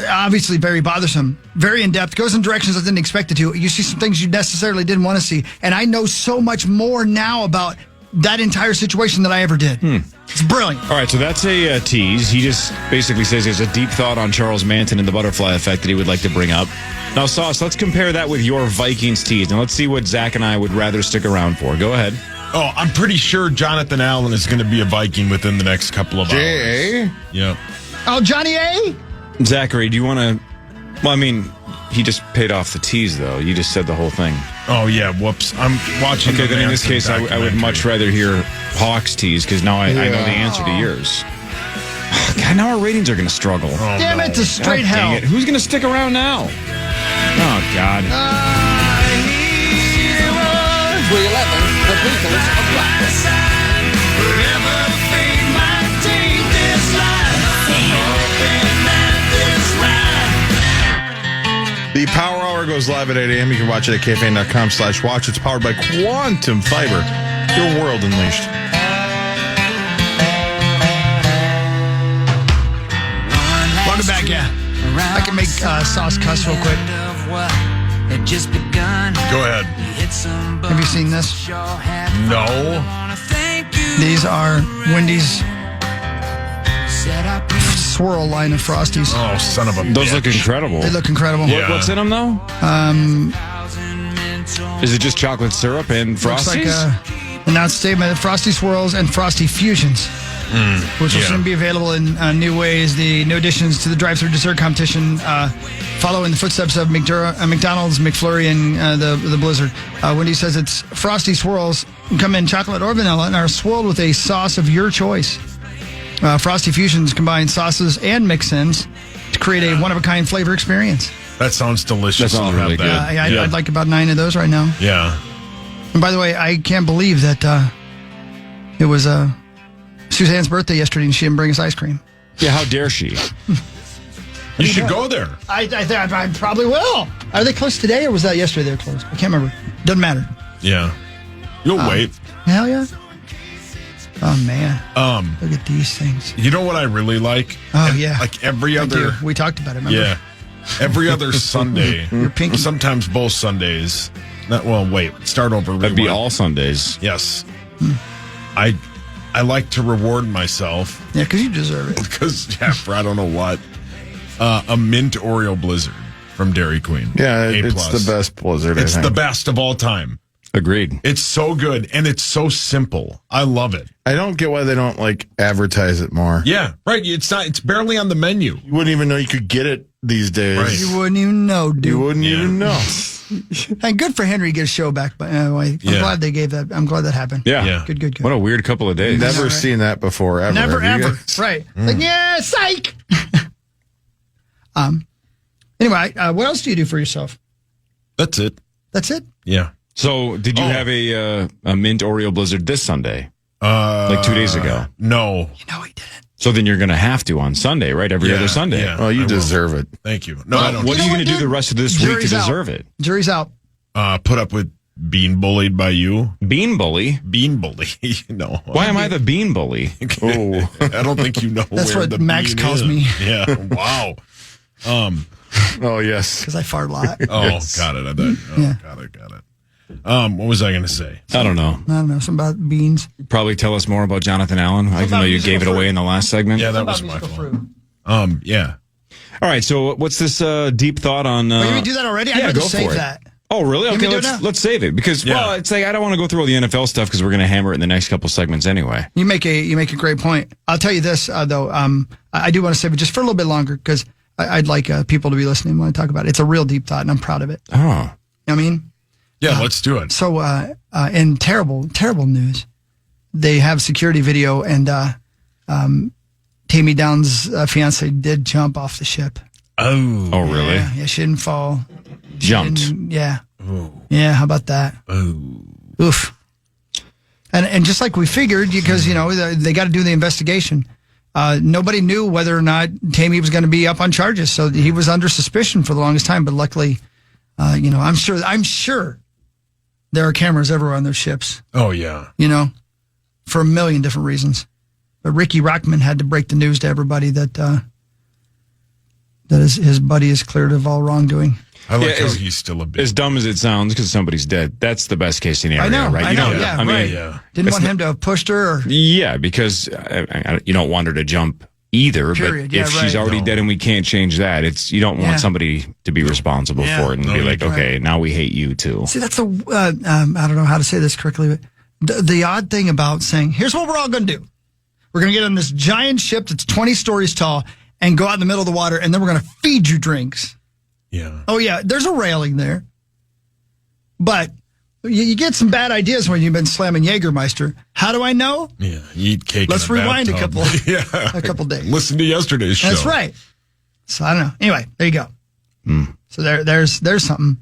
[SPEAKER 7] obviously very bothersome, very in-depth, goes in directions I didn't expect it to. You see some things you necessarily didn't want to see, and I know so much more now about that entire situation than I ever did. It's brilliant.
[SPEAKER 11] All right, so that's a tease. He just basically says there's a deep thought on Charles Manson and the butterfly effect that he would like to bring up. Now, Sauce, let's compare that with your Vikings tease, and let's see what Zach and I would rather stick around for. Go ahead.
[SPEAKER 9] Oh, I'm pretty sure Jonathan Allen is going to be a Viking within the next couple of hours. Yeah.
[SPEAKER 7] Oh, Johnny A?
[SPEAKER 11] Zachary, do you want to... Well, I mean, he just paid off the tease, though. You just said the whole thing.
[SPEAKER 9] Oh, yeah. Whoops. I'm watching.
[SPEAKER 11] Okay,
[SPEAKER 9] the
[SPEAKER 11] then in this
[SPEAKER 9] Manson
[SPEAKER 11] case, I would much rather hear Hawk's tease, because now I know the answer to yours. God, now our ratings are going to struggle.
[SPEAKER 9] Oh,
[SPEAKER 7] Damn it, to straight hell.
[SPEAKER 11] Dang it. Who's going to stick around now? Oh, God.
[SPEAKER 4] 311, the Beatles of rap rock.
[SPEAKER 9] goes live at 8 a.m. You can watch it at KFAN.com/watch. It's powered by Quantum Fiber. Your world unleashed.
[SPEAKER 7] Welcome back, yeah. I can make Sauce cuss real quick.
[SPEAKER 9] Go ahead.
[SPEAKER 7] Have you seen this?
[SPEAKER 9] No.
[SPEAKER 7] These are Wendy's swirl line of Frosties.
[SPEAKER 9] Oh, son of a
[SPEAKER 11] Those
[SPEAKER 9] bitch.
[SPEAKER 11] look incredible.
[SPEAKER 7] They look incredible.
[SPEAKER 9] Yeah.
[SPEAKER 11] What's in them, though? Is it just chocolate syrup and
[SPEAKER 7] Looks like
[SPEAKER 11] Frosties?
[SPEAKER 7] announced statement of Frosty Swirls and Frosty Fusions, which will soon be available in new ways. The new additions to the drive-thru dessert competition follow in the footsteps of McDonald's, McFlurry, and the Blizzard. Wendy says its Frosty Swirls come in chocolate or vanilla and are swirled with a sauce of your choice. Frosty Fusions combine sauces and mix-ins to create a one-of-a-kind flavor experience.
[SPEAKER 9] That sounds delicious.
[SPEAKER 11] That sounds
[SPEAKER 9] I'll have
[SPEAKER 11] really
[SPEAKER 9] that.
[SPEAKER 11] good.
[SPEAKER 7] I'd like about 9 of those right now.
[SPEAKER 9] Yeah.
[SPEAKER 7] And by the way, I can't believe that it was Suzanne's birthday yesterday and she didn't bring us ice cream.
[SPEAKER 11] Yeah, how dare she?
[SPEAKER 9] You should go there.
[SPEAKER 7] I think I probably will. Are they closed today or was that yesterday they were closed? I can't remember. Doesn't matter.
[SPEAKER 9] Yeah. You'll wait.
[SPEAKER 7] Hell yeah. Oh, man. Look at these things.
[SPEAKER 9] You know what I really like?
[SPEAKER 7] Oh, yeah.
[SPEAKER 9] Like every
[SPEAKER 7] Thank
[SPEAKER 9] other...
[SPEAKER 7] you. We talked about it, remember?
[SPEAKER 9] Yeah. Every other Sunday.
[SPEAKER 7] Your pinky.
[SPEAKER 9] Sometimes both Sundays. Start over.
[SPEAKER 11] That'd be
[SPEAKER 9] rewind.
[SPEAKER 11] all Sundays.
[SPEAKER 9] Yes. I like to reward myself.
[SPEAKER 7] Yeah, because you deserve it.
[SPEAKER 9] Because, for I don't know what. A mint Oreo Blizzard from Dairy Queen.
[SPEAKER 12] Yeah,
[SPEAKER 9] A+.
[SPEAKER 12] it's the best Blizzard,
[SPEAKER 9] It's
[SPEAKER 12] I think.
[SPEAKER 9] the best of all time.
[SPEAKER 11] Agreed.
[SPEAKER 9] It's so good, and it's so simple. I love it.
[SPEAKER 12] I don't get why they don't, advertise it more.
[SPEAKER 9] Yeah, right. It's barely on the menu.
[SPEAKER 12] You wouldn't even know you could get it these days.
[SPEAKER 9] Right.
[SPEAKER 7] You wouldn't even know, dude.
[SPEAKER 12] You wouldn't even know.
[SPEAKER 7] And good for Henry to get a show back, by the way. I'm glad they gave that. I'm glad that happened.
[SPEAKER 11] Yeah.
[SPEAKER 7] Good.
[SPEAKER 11] What a weird couple of days.
[SPEAKER 12] Never seen that before, ever.
[SPEAKER 7] Never,
[SPEAKER 12] Have you
[SPEAKER 7] ever.
[SPEAKER 12] guys?
[SPEAKER 7] Right. Like, yeah, psych. Anyway, what else do you do for yourself?
[SPEAKER 9] That's it.
[SPEAKER 7] That's it?
[SPEAKER 9] Yeah.
[SPEAKER 11] So, did you have a mint Oreo Blizzard this Sunday? 2 days ago?
[SPEAKER 9] No.
[SPEAKER 7] No, he didn't.
[SPEAKER 11] So then you're going to have to on Sunday, right? Every other Sunday.
[SPEAKER 9] Yeah,
[SPEAKER 12] Oh, you deserve it.
[SPEAKER 9] Thank you. No, I don't.
[SPEAKER 11] What are you going to do the rest of this week to
[SPEAKER 7] Jury's out.
[SPEAKER 11] deserve it?
[SPEAKER 7] Jury's out.
[SPEAKER 9] Put up with being bullied by you?
[SPEAKER 11] Bean bully?
[SPEAKER 9] Bean bully. No.
[SPEAKER 11] Why am I the bean bully?
[SPEAKER 9] Oh, I don't think you know
[SPEAKER 7] That's
[SPEAKER 9] where
[SPEAKER 7] what
[SPEAKER 9] the
[SPEAKER 7] Max
[SPEAKER 9] bean
[SPEAKER 7] calls
[SPEAKER 9] is.
[SPEAKER 7] me.
[SPEAKER 9] Yeah. Wow.
[SPEAKER 12] Oh, yes.
[SPEAKER 7] Because I fart a lot.
[SPEAKER 9] Oh, got it. I thought,
[SPEAKER 7] Yeah.
[SPEAKER 9] Got it. What was I going to say?
[SPEAKER 11] I don't know.
[SPEAKER 7] I don't know. Something about beans.
[SPEAKER 11] Probably tell us more about Jonathan Allen, even though you gave it away in the last segment.
[SPEAKER 9] Yeah, that
[SPEAKER 7] Something
[SPEAKER 9] was
[SPEAKER 7] about
[SPEAKER 9] my
[SPEAKER 7] musical
[SPEAKER 9] fault.
[SPEAKER 7] fruit.
[SPEAKER 9] Yeah.
[SPEAKER 11] All right, so what's this deep thought on...
[SPEAKER 7] Wait, we do that already? I'd
[SPEAKER 11] yeah,
[SPEAKER 7] rather
[SPEAKER 11] go
[SPEAKER 7] save
[SPEAKER 11] for it.
[SPEAKER 7] that.
[SPEAKER 11] Oh, really?
[SPEAKER 7] Can we
[SPEAKER 11] Okay,
[SPEAKER 7] do it now?
[SPEAKER 11] let's save it because well, it's like I don't want to go through all the NFL stuff because we're going to hammer it in the next couple segments anyway.
[SPEAKER 7] You make a great point. I'll tell you this though. I do want to save it just for a little bit longer because I'd like people to be listening when I talk about it. It's a real deep thought, and I'm proud of it.
[SPEAKER 11] Oh,
[SPEAKER 7] You know what I mean,
[SPEAKER 9] Yeah, let's do it.
[SPEAKER 7] so in terrible news, they have security video, and Tammy Down's fiance did jump off the ship.
[SPEAKER 9] Oh,
[SPEAKER 11] really?
[SPEAKER 7] Yeah, she didn't fall. She
[SPEAKER 11] Jumped.
[SPEAKER 7] didn't- Yeah.
[SPEAKER 9] Oh.
[SPEAKER 7] Yeah. How about that?
[SPEAKER 9] Oh.
[SPEAKER 7] Oof. And just like we figured, because they got to do the investigation. Nobody knew whether or not Tammy was going to be up on charges, so he was under suspicion for the longest time. But luckily, I'm sure there are cameras everywhere on those ships.
[SPEAKER 9] Oh, yeah.
[SPEAKER 7] For a million different reasons. But Ricky Rockman had to break the news to everybody that his buddy is cleared of all wrongdoing.
[SPEAKER 9] I like how he's still a bit.
[SPEAKER 11] As dumb as it sounds, because somebody's dead. That's the best case scenario,
[SPEAKER 7] I know,
[SPEAKER 11] right?
[SPEAKER 7] I
[SPEAKER 11] You
[SPEAKER 7] know,
[SPEAKER 11] don't-
[SPEAKER 7] yeah,
[SPEAKER 11] I mean,
[SPEAKER 7] right.
[SPEAKER 9] Yeah.
[SPEAKER 7] Didn't
[SPEAKER 11] It's
[SPEAKER 7] want
[SPEAKER 11] not-
[SPEAKER 7] him to have pushed her. Or,
[SPEAKER 11] Yeah, because you don't want her to jump either.
[SPEAKER 7] Period.
[SPEAKER 11] But
[SPEAKER 7] Yeah,
[SPEAKER 11] if she's
[SPEAKER 7] right.
[SPEAKER 11] already dead and we can't change that, you don't want
[SPEAKER 7] Yeah.
[SPEAKER 11] somebody to be responsible for it and
[SPEAKER 9] No,
[SPEAKER 11] be
[SPEAKER 9] you
[SPEAKER 11] like,
[SPEAKER 9] don't.
[SPEAKER 11] okay, now we hate you too.
[SPEAKER 7] See, that's I don't know how to say this correctly, but the odd thing about saying, here's what we're all going to do. We're going to get on this giant ship that's 20 stories tall and go out in the middle of the water, and then we're going to feed you drinks.
[SPEAKER 9] Yeah.
[SPEAKER 7] Oh, yeah, there's a railing there. But you get some bad ideas when you've been slamming Jägermeister. How do I know?
[SPEAKER 9] Yeah. You eat cake.
[SPEAKER 7] Let's
[SPEAKER 9] in a
[SPEAKER 7] rewind
[SPEAKER 9] bathtub.
[SPEAKER 7] a couple days.
[SPEAKER 9] Listen to yesterday's show.
[SPEAKER 7] That's right. So I don't know. Anyway, there you go. So there's something.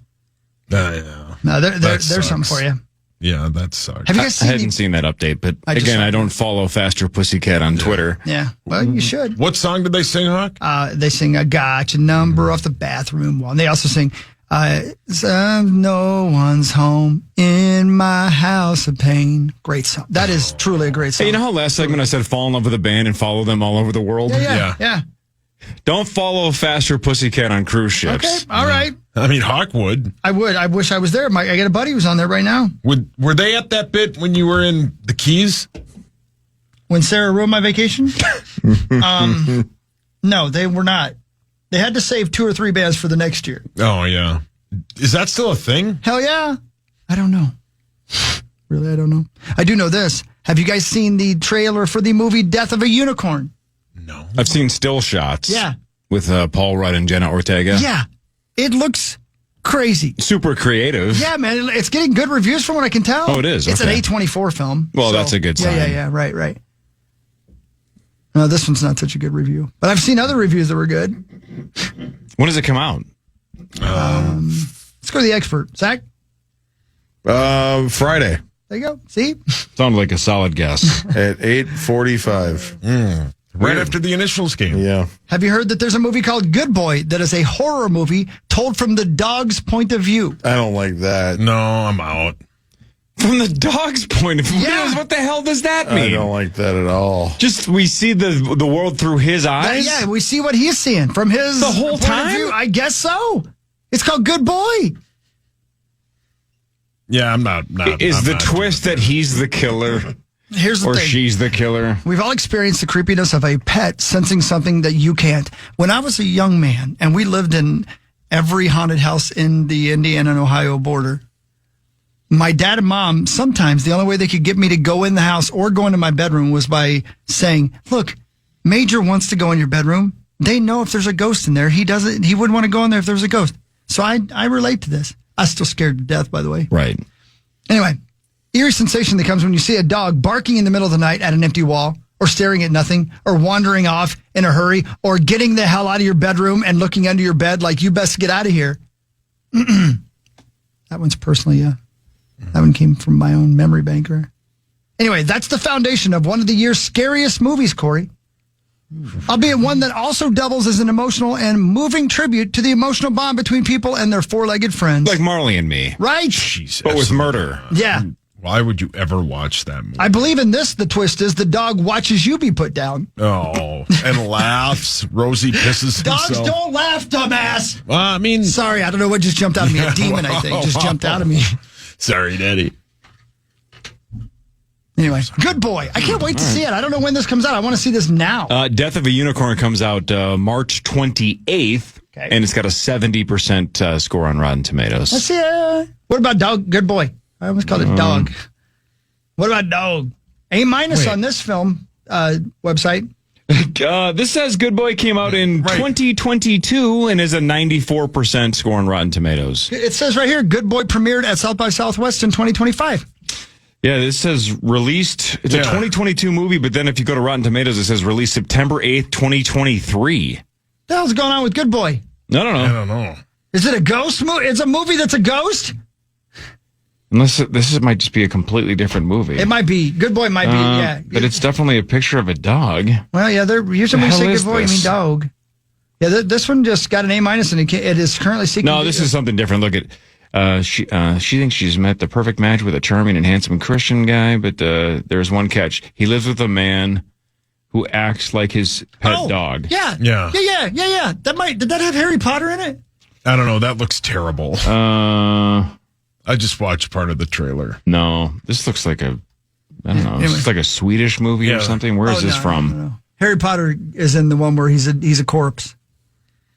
[SPEAKER 9] Yeah.
[SPEAKER 7] No,
[SPEAKER 9] That
[SPEAKER 7] there's
[SPEAKER 9] sucks.
[SPEAKER 7] something for you.
[SPEAKER 9] Yeah, that sucks.
[SPEAKER 7] Have you guys
[SPEAKER 11] I
[SPEAKER 7] seen
[SPEAKER 11] hadn't seen that update, but
[SPEAKER 7] I just
[SPEAKER 11] again,
[SPEAKER 7] saw
[SPEAKER 11] I don't follow Faster Pussycat on Twitter.
[SPEAKER 7] Yeah. Well, you should.
[SPEAKER 9] What song did they sing, Hawk?
[SPEAKER 7] They sing a gotcha number off the bathroom wall. And they also sing No one's home in my house of pain. Great song. That is truly a great song.
[SPEAKER 11] Hey, you know how last segment I said fall in love with a band and follow them all over the world?
[SPEAKER 7] Yeah.
[SPEAKER 11] Don't follow Faster Pussycat on cruise ships.
[SPEAKER 7] Okay, all right.
[SPEAKER 12] I mean, Hawk would.
[SPEAKER 7] I would. I wish I was there. I got a buddy who's on there right now.
[SPEAKER 12] Were they at that bit when you were in the Keys?
[SPEAKER 7] When Sarah ruined my vacation? No, they were not. They had to save 2 or 3 bands for the next year.
[SPEAKER 12] Oh, yeah. Is that still a thing?
[SPEAKER 7] Hell yeah. I don't know. Really, I don't know. I do know this. Have you guys seen the trailer for the movie Death of a Unicorn?
[SPEAKER 12] No.
[SPEAKER 11] I've seen still shots.
[SPEAKER 7] Yeah.
[SPEAKER 11] With Paul Rudd and Jenna Ortega.
[SPEAKER 7] Yeah. It looks crazy.
[SPEAKER 11] Super creative.
[SPEAKER 7] Yeah, man. It's getting good reviews from what I can tell.
[SPEAKER 11] Oh, it is?
[SPEAKER 7] It's
[SPEAKER 11] Okay.
[SPEAKER 7] an A24 film.
[SPEAKER 11] Well, that's a good sign.
[SPEAKER 7] Yeah. Right. No, this one's not such a good review. But I've seen other reviews that were good.
[SPEAKER 11] When does it come out?
[SPEAKER 7] Let's go to the expert. Zach?
[SPEAKER 12] Friday.
[SPEAKER 7] There you go. See?
[SPEAKER 11] Sounded like a solid guess.
[SPEAKER 9] At 8:45.
[SPEAKER 12] Right after the initials game.
[SPEAKER 9] Yeah.
[SPEAKER 7] Have you heard that there's a movie called Good Boy that is a horror movie told from the dog's point of view?
[SPEAKER 9] I don't like that.
[SPEAKER 12] No, I'm out.
[SPEAKER 11] From the dog's point of view?
[SPEAKER 7] Yeah.
[SPEAKER 11] What the hell does that mean?
[SPEAKER 9] I don't like that at all.
[SPEAKER 11] Just we see the world through his eyes?
[SPEAKER 7] Yeah, we see what he's seeing from his
[SPEAKER 11] The whole
[SPEAKER 7] point of
[SPEAKER 11] time?
[SPEAKER 7] view. I guess so. It's called Good Boy.
[SPEAKER 12] Yeah, I'm not.
[SPEAKER 11] Is
[SPEAKER 12] I'm
[SPEAKER 11] the
[SPEAKER 12] not
[SPEAKER 11] twist that he's the killer?
[SPEAKER 7] Here's the
[SPEAKER 11] or
[SPEAKER 7] thing.
[SPEAKER 11] she's the killer?
[SPEAKER 7] We've all experienced the creepiness of a pet sensing something that you can't. When I was a young man and we lived in every haunted house in the Indiana and Ohio border, my dad and mom, sometimes the only way they could get me to go in the house or go into my bedroom was by saying, look, Major wants to go in your bedroom. They know if there's a ghost in there. He wouldn't want to go in there if there was a ghost. So I relate to this. I was still scared to death, by the way.
[SPEAKER 11] Right.
[SPEAKER 7] Anyway, eerie sensation that comes when you see a dog barking in the middle of the night at an empty wall, or staring at nothing, or wandering off in a hurry, or getting the hell out of your bedroom and looking under your bed like you best get out of here. That one's personally, that one came from my own memory banker. Anyway, that's the foundation of one of the year's scariest movies, Corey. Albeit one that also doubles as an emotional and moving tribute to the emotional bond between people and their four-legged friends.
[SPEAKER 11] Like Marley and Me.
[SPEAKER 7] Right?
[SPEAKER 12] Jesus.
[SPEAKER 11] But with murder.
[SPEAKER 7] Yeah.
[SPEAKER 12] Why would you ever watch that movie?
[SPEAKER 7] I believe in this, the twist is the dog watches you be put down.
[SPEAKER 12] Oh, and laughs. Rosie pisses
[SPEAKER 7] Dogs
[SPEAKER 12] himself.
[SPEAKER 7] don't laugh, dumbass.
[SPEAKER 12] Well, I mean...
[SPEAKER 7] Sorry, I don't know what just jumped out of me. A demon, I think, just jumped out of me.
[SPEAKER 12] Sorry, Daddy.
[SPEAKER 7] Anyway, Good Boy. I can't wait to see it. I don't know when this comes out. I want to see this now.
[SPEAKER 11] Death of a Unicorn comes out March 28th, and it's got a 70% score on Rotten Tomatoes.
[SPEAKER 7] Let's see. What about Dog? Good Boy. I almost called it Dog. What about Dog? A- on this film website.
[SPEAKER 11] This says Good Boy came out in 2022 and is a 94% score on Rotten Tomatoes.
[SPEAKER 7] It says right here, Good Boy premiered at South by Southwest in 2025.
[SPEAKER 11] Yeah, this says released. It's a 2022 movie, but then if you go to Rotten Tomatoes, it says released September 8th, 2023.
[SPEAKER 7] What the hell's going on with Good Boy?
[SPEAKER 11] I don't know.
[SPEAKER 12] I don't know.
[SPEAKER 7] Is it a ghost movie? It's a movie that's a ghost?
[SPEAKER 11] Unless this might just be a completely different movie.
[SPEAKER 7] It might be. Good Boy might be, yeah.
[SPEAKER 11] But it's definitely a picture of a dog.
[SPEAKER 7] Well, yeah, usually when you say
[SPEAKER 11] hell
[SPEAKER 7] Good
[SPEAKER 11] is
[SPEAKER 7] Boy, you
[SPEAKER 11] this?
[SPEAKER 7] mean dog. Yeah, this one just got an A- and it is currently seeking...
[SPEAKER 11] No, this is something different. Look at... She thinks she's met the perfect match with a charming and handsome Christian guy, but there's one catch. He lives with a man who acts like his pet dog.
[SPEAKER 7] Yeah. Did that have Harry Potter in it?
[SPEAKER 12] I don't know. That looks terrible. I just watched part of the trailer.
[SPEAKER 11] No, this looks like I don't know. This looks like a Swedish movie or something. Where is this from?
[SPEAKER 7] No. Harry Potter is in the one where he's a corpse.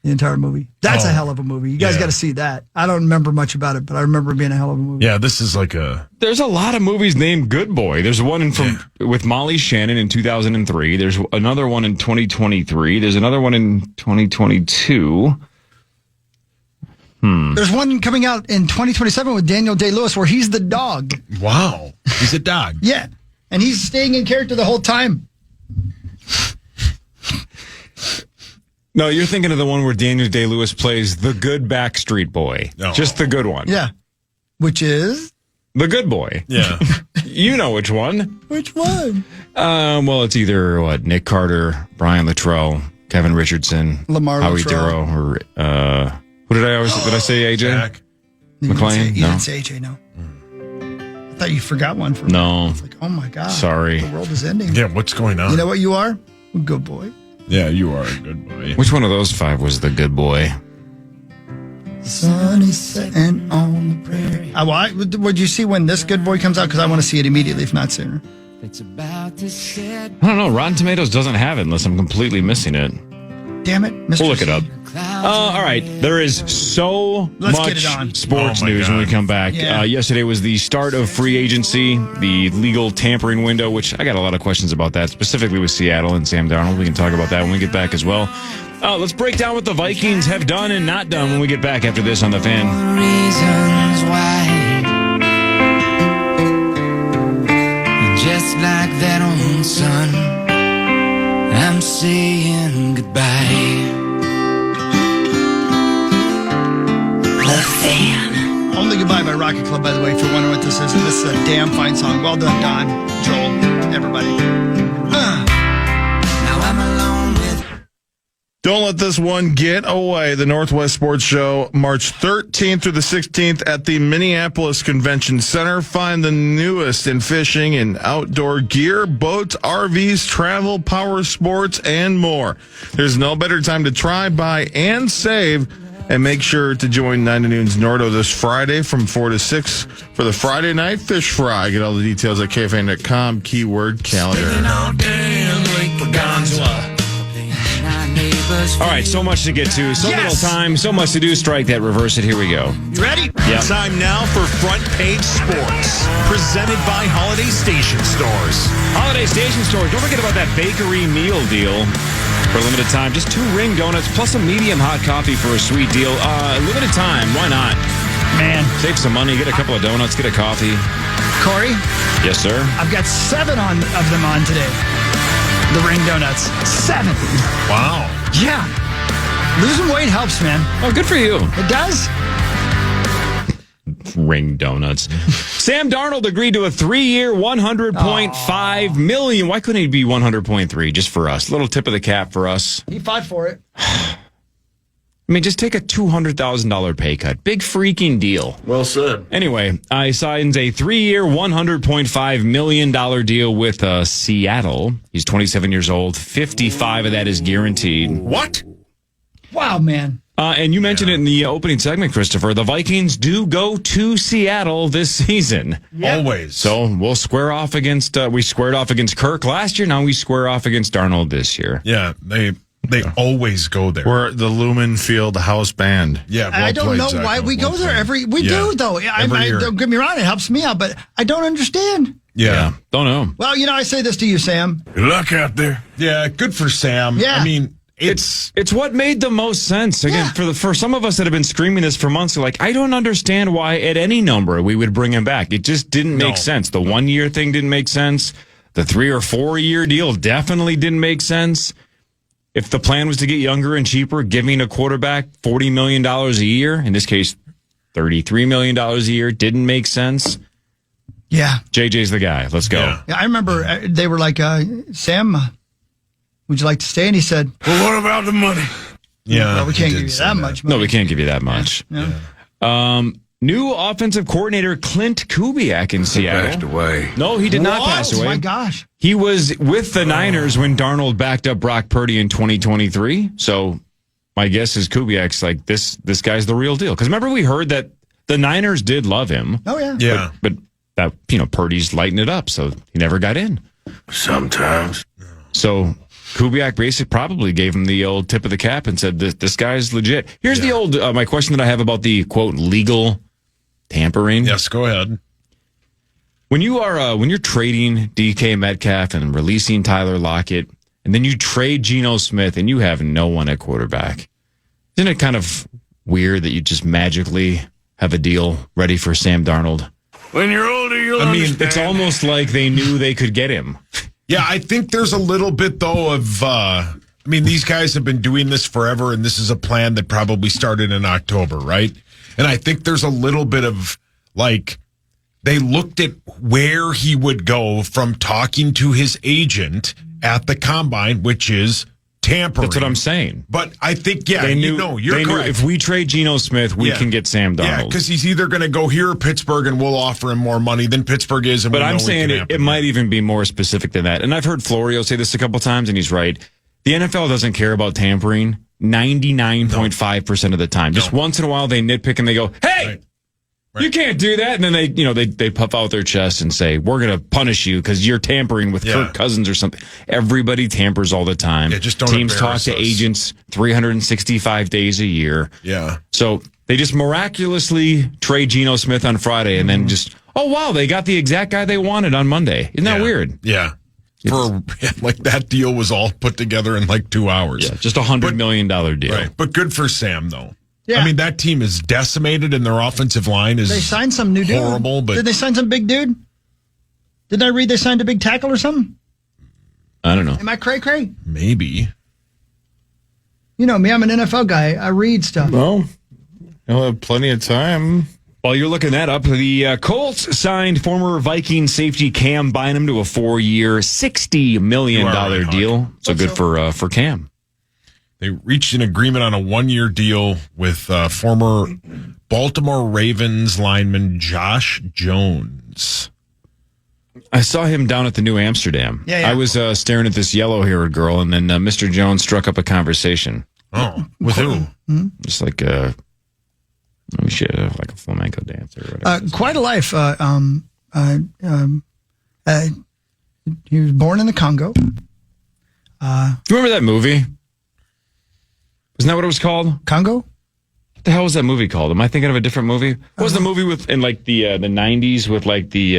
[SPEAKER 7] The entire movie. That's a hell of a movie. You guys got to see that. I don't remember much about it, but I remember it being a hell of a movie.
[SPEAKER 12] Yeah, this is like a...
[SPEAKER 11] There's a lot of movies named Good Boy. There's one with Molly Shannon in 2003. There's another one in 2023. There's another one in 2022.
[SPEAKER 7] There's one coming out in 2027 with Daniel Day-Lewis where he's the dog.
[SPEAKER 12] Wow. He's a dog.
[SPEAKER 7] Yeah. And he's staying in character the whole time.
[SPEAKER 11] No, you're thinking of the one where Daniel Day-Lewis plays the good Backstreet Boy.
[SPEAKER 12] Oh.
[SPEAKER 11] Just the good one.
[SPEAKER 7] Yeah. Which is?
[SPEAKER 11] The good boy.
[SPEAKER 12] Yeah.
[SPEAKER 11] You know which one.
[SPEAKER 7] Which one?
[SPEAKER 11] Well, it's either, Nick Carter, Brian Luttrell, Kevin Richardson,
[SPEAKER 7] Lamar
[SPEAKER 11] Howie
[SPEAKER 7] Luttrell.
[SPEAKER 11] Duro, or What did I say, AJ?
[SPEAKER 12] Jack.
[SPEAKER 11] McClain?
[SPEAKER 7] You
[SPEAKER 11] No.
[SPEAKER 7] didn't say AJ, no. I thought you forgot one from
[SPEAKER 11] No.
[SPEAKER 7] It's like, oh my God.
[SPEAKER 11] Sorry.
[SPEAKER 7] The world is ending.
[SPEAKER 12] Yeah, what's going on?
[SPEAKER 7] You know what you are? A good boy.
[SPEAKER 12] Yeah, you are a good boy.
[SPEAKER 11] Which one of those 5 was the good boy?
[SPEAKER 7] The sun is setting on the prairie. Would you see when this good boy comes out? Because I want to see it immediately, if not sooner.
[SPEAKER 11] I don't know. Rotten Tomatoes doesn't have it unless I'm completely missing it.
[SPEAKER 7] Damn it. Mr.
[SPEAKER 11] We'll look it up. All right. There is so
[SPEAKER 7] Let's get
[SPEAKER 11] much
[SPEAKER 7] it on.
[SPEAKER 11] sports
[SPEAKER 12] Oh, my
[SPEAKER 11] news when we
[SPEAKER 12] God.
[SPEAKER 11] come back.
[SPEAKER 7] Yeah.
[SPEAKER 11] Yesterday was the start of free agency, the legal tampering window, which I got a lot of questions about that, specifically with Seattle and Sam Darnold. We can talk about that when we get back as well. Let's break down what the Vikings have done and not done when we get back after this on the Fan.
[SPEAKER 10] Reasons why, just like that old sun, I'm saying goodbye. The Fan.
[SPEAKER 7] Only Goodbye by Rocket Club, by the way, if you're wondering what this is. This is a damn fine song. Well done, Don, Joel, everybody.
[SPEAKER 10] Now I'm alone with.
[SPEAKER 9] Don't let this one get away. The Northwest Sports Show, March 13th through the 16th at the Minneapolis Convention Center. Find the newest in fishing and outdoor gear, boats, RVs, travel, power sports, and more. There's no better time to try, buy, and save. And make sure to join 9 to Noon's Nordo this Friday from 4 to 6 for the Friday Night Fish Fry. Get all the details at KFAN.com, keyword calendar.
[SPEAKER 10] All day in Lake Pagonzwa.
[SPEAKER 11] All right, so much to get to. So little time, so much to do. Strike that, reverse it. Here we go.
[SPEAKER 7] You ready?
[SPEAKER 11] Yep.
[SPEAKER 13] Time now for Front Page Sports, presented by Holiday Station Stores.
[SPEAKER 11] Holiday Station Stores. Don't forget about that bakery meal deal. For a limited time, just 2 ring donuts plus a medium hot coffee for a sweet deal. Limited time, why not?
[SPEAKER 7] Man.
[SPEAKER 11] Save some money, get a couple of donuts, get a coffee.
[SPEAKER 7] Corey,
[SPEAKER 11] Yes, sir.
[SPEAKER 7] I've got 7 of them on today. The ring donuts. 7.
[SPEAKER 12] Wow.
[SPEAKER 7] Yeah. Losing weight helps, man.
[SPEAKER 11] Oh, good for you.
[SPEAKER 7] It does?
[SPEAKER 11] Ring donuts. Sam Darnold agreed to a 3-year, $100.5 million. Why couldn't he be 100.3 just for us? Little tip of the cap for us.
[SPEAKER 7] He fought for it.
[SPEAKER 11] I mean, just take a $200,000 pay cut. Big freaking deal.
[SPEAKER 6] Well said.
[SPEAKER 11] Anyway, he signs a 3-year, $100.5 million deal with Seattle. He's 27 years old. 55 of that is guaranteed.
[SPEAKER 12] What?
[SPEAKER 7] Wow, man.
[SPEAKER 11] And you mentioned it in the opening segment, Christopher. The Vikings do go to Seattle this season.
[SPEAKER 7] Yep.
[SPEAKER 12] Always.
[SPEAKER 11] So we'll square off against, we squared off against Kirk last year. Now we square off against Darnold this year.
[SPEAKER 12] Yeah, they always go there.
[SPEAKER 9] We're the Lumen Field House Band.
[SPEAKER 12] Yeah, well
[SPEAKER 7] I don't
[SPEAKER 12] played,
[SPEAKER 7] know
[SPEAKER 12] Zach.
[SPEAKER 7] why we
[SPEAKER 12] Well
[SPEAKER 7] go there
[SPEAKER 12] played.
[SPEAKER 7] We do, though.
[SPEAKER 12] Every year.
[SPEAKER 7] Don't get me wrong, it helps me out, but I don't understand.
[SPEAKER 12] Yeah.
[SPEAKER 11] Don't know.
[SPEAKER 7] Well, I say this to you, Sam.
[SPEAKER 12] Good luck out there. Yeah, good for Sam.
[SPEAKER 7] Yeah.
[SPEAKER 12] I mean, it's
[SPEAKER 11] what made the most sense. Again, for some of us that have been screaming this for months, like, I don't understand why at any number we would bring him back. It just didn't make sense. The 1-year thing didn't make sense. The 3 or 4 year deal definitely didn't make sense. If the plan was to get younger and cheaper, giving a quarterback $40 million a year, in this case, $33 million a year, didn't make sense.
[SPEAKER 7] Yeah.
[SPEAKER 11] JJ's the guy. Let's go.
[SPEAKER 7] Yeah, I remember they were like, Sam, would you like to stay? And he said,
[SPEAKER 6] Well, what about the money?
[SPEAKER 12] Yeah.
[SPEAKER 7] well, we can't give you that much money.
[SPEAKER 11] No, we can't give you that much.
[SPEAKER 7] No.
[SPEAKER 11] New offensive coordinator Clint Kubiak in Seattle.
[SPEAKER 6] Passed away.
[SPEAKER 11] No, he did not pass away.
[SPEAKER 7] Oh, my gosh.
[SPEAKER 11] He was with the Niners when Darnold backed up Brock Purdy in 2023. So my guess is Kubiak's like, this guy's the real deal. Because remember, we heard that the Niners did love him.
[SPEAKER 7] Oh, yeah.
[SPEAKER 12] Yeah.
[SPEAKER 11] But that, Purdy's lighting it up, so he never got in.
[SPEAKER 6] Sometimes.
[SPEAKER 11] So Kubiak basically probably gave him the old tip of the cap and said, this guy's legit. Here's the old, my question that I have about the, quote, legal tampering.
[SPEAKER 12] Yes, go ahead.
[SPEAKER 11] When you are when you're trading DK Metcalf and releasing Tyler Lockett, and then you trade Geno Smith and you have no one at quarterback, isn't it kind of weird that you just magically have a deal ready for Sam Darnold?
[SPEAKER 6] When you're older, you'll understand.
[SPEAKER 11] It's almost like they knew they could get him.
[SPEAKER 12] Yeah, I think there's a little bit, though, of, these guys have been doing this forever, and this is a plan that probably started in October, right? And I think there's a little bit of, like, they looked at where he would go from talking to his agent at the combine, which is tampering.
[SPEAKER 11] That's what I'm saying.
[SPEAKER 12] But I think, yeah,
[SPEAKER 11] They knew,
[SPEAKER 12] you're
[SPEAKER 11] they knew
[SPEAKER 12] correct.
[SPEAKER 11] if we trade Geno Smith, we can get Sam Darnold.
[SPEAKER 12] Yeah, because he's either going to go here or Pittsburgh, and we'll offer him more money than Pittsburgh is. And
[SPEAKER 11] But
[SPEAKER 12] we know
[SPEAKER 11] I'm
[SPEAKER 12] we
[SPEAKER 11] saying
[SPEAKER 12] can
[SPEAKER 11] it might even be more specific than that. And I've heard Florio say this a couple times, and he's right. The NFL doesn't care about tampering 99.5% of the time. Just once in a while, they nitpick and they go, "Hey, you can't do that." And then they puff out their chest and say, "We're going to punish you because you're tampering with Kirk Cousins or something." Everybody tampers all the time.
[SPEAKER 12] Yeah, just don't
[SPEAKER 11] Teams talk
[SPEAKER 12] embarrass
[SPEAKER 11] to
[SPEAKER 12] us.
[SPEAKER 11] agents 365 days a year.
[SPEAKER 12] Yeah.
[SPEAKER 11] So they just miraculously trade Geno Smith on Friday and then just, oh, wow, they got the exact guy they wanted on Monday. Isn't that weird?
[SPEAKER 12] Yeah. Like that deal was all put together in like 2 hours.
[SPEAKER 11] Yeah, just $100 million deal.
[SPEAKER 12] Right. But good for Sam, though.
[SPEAKER 7] Yeah.
[SPEAKER 12] I mean, that team is decimated and their offensive line is
[SPEAKER 7] They signed some new dude.
[SPEAKER 12] horrible. But
[SPEAKER 7] Did they sign some big dude? Didn't I read they signed a big tackle or something?
[SPEAKER 11] I don't know.
[SPEAKER 7] Am I cray-cray?
[SPEAKER 12] maybe.
[SPEAKER 7] You know me, I'm an NFL guy. I read stuff.
[SPEAKER 9] Well, you'll have plenty of time.
[SPEAKER 11] While you're looking that up, the Colts signed former Viking safety Cam Bynum to a 4-year, $60 million
[SPEAKER 12] right,
[SPEAKER 11] deal. So good for Cam.
[SPEAKER 12] They reached an agreement on a 1-year deal with former Baltimore Ravens lineman Josh Jones.
[SPEAKER 11] I saw him down at the New Amsterdam.
[SPEAKER 7] Yeah.
[SPEAKER 11] I was staring at this yellow-haired girl, and then Mr. Jones struck up a conversation.
[SPEAKER 12] Oh, with who?
[SPEAKER 11] Just like let me show you, like a flamenco dancer or whatever.
[SPEAKER 7] Quite a life. He was born in the Congo.
[SPEAKER 11] Do you remember that movie? Isn't that what it was called?
[SPEAKER 7] Congo?
[SPEAKER 11] What the hell was that movie called? Am I thinking of a different movie? What was the movie with in like the 90s with like the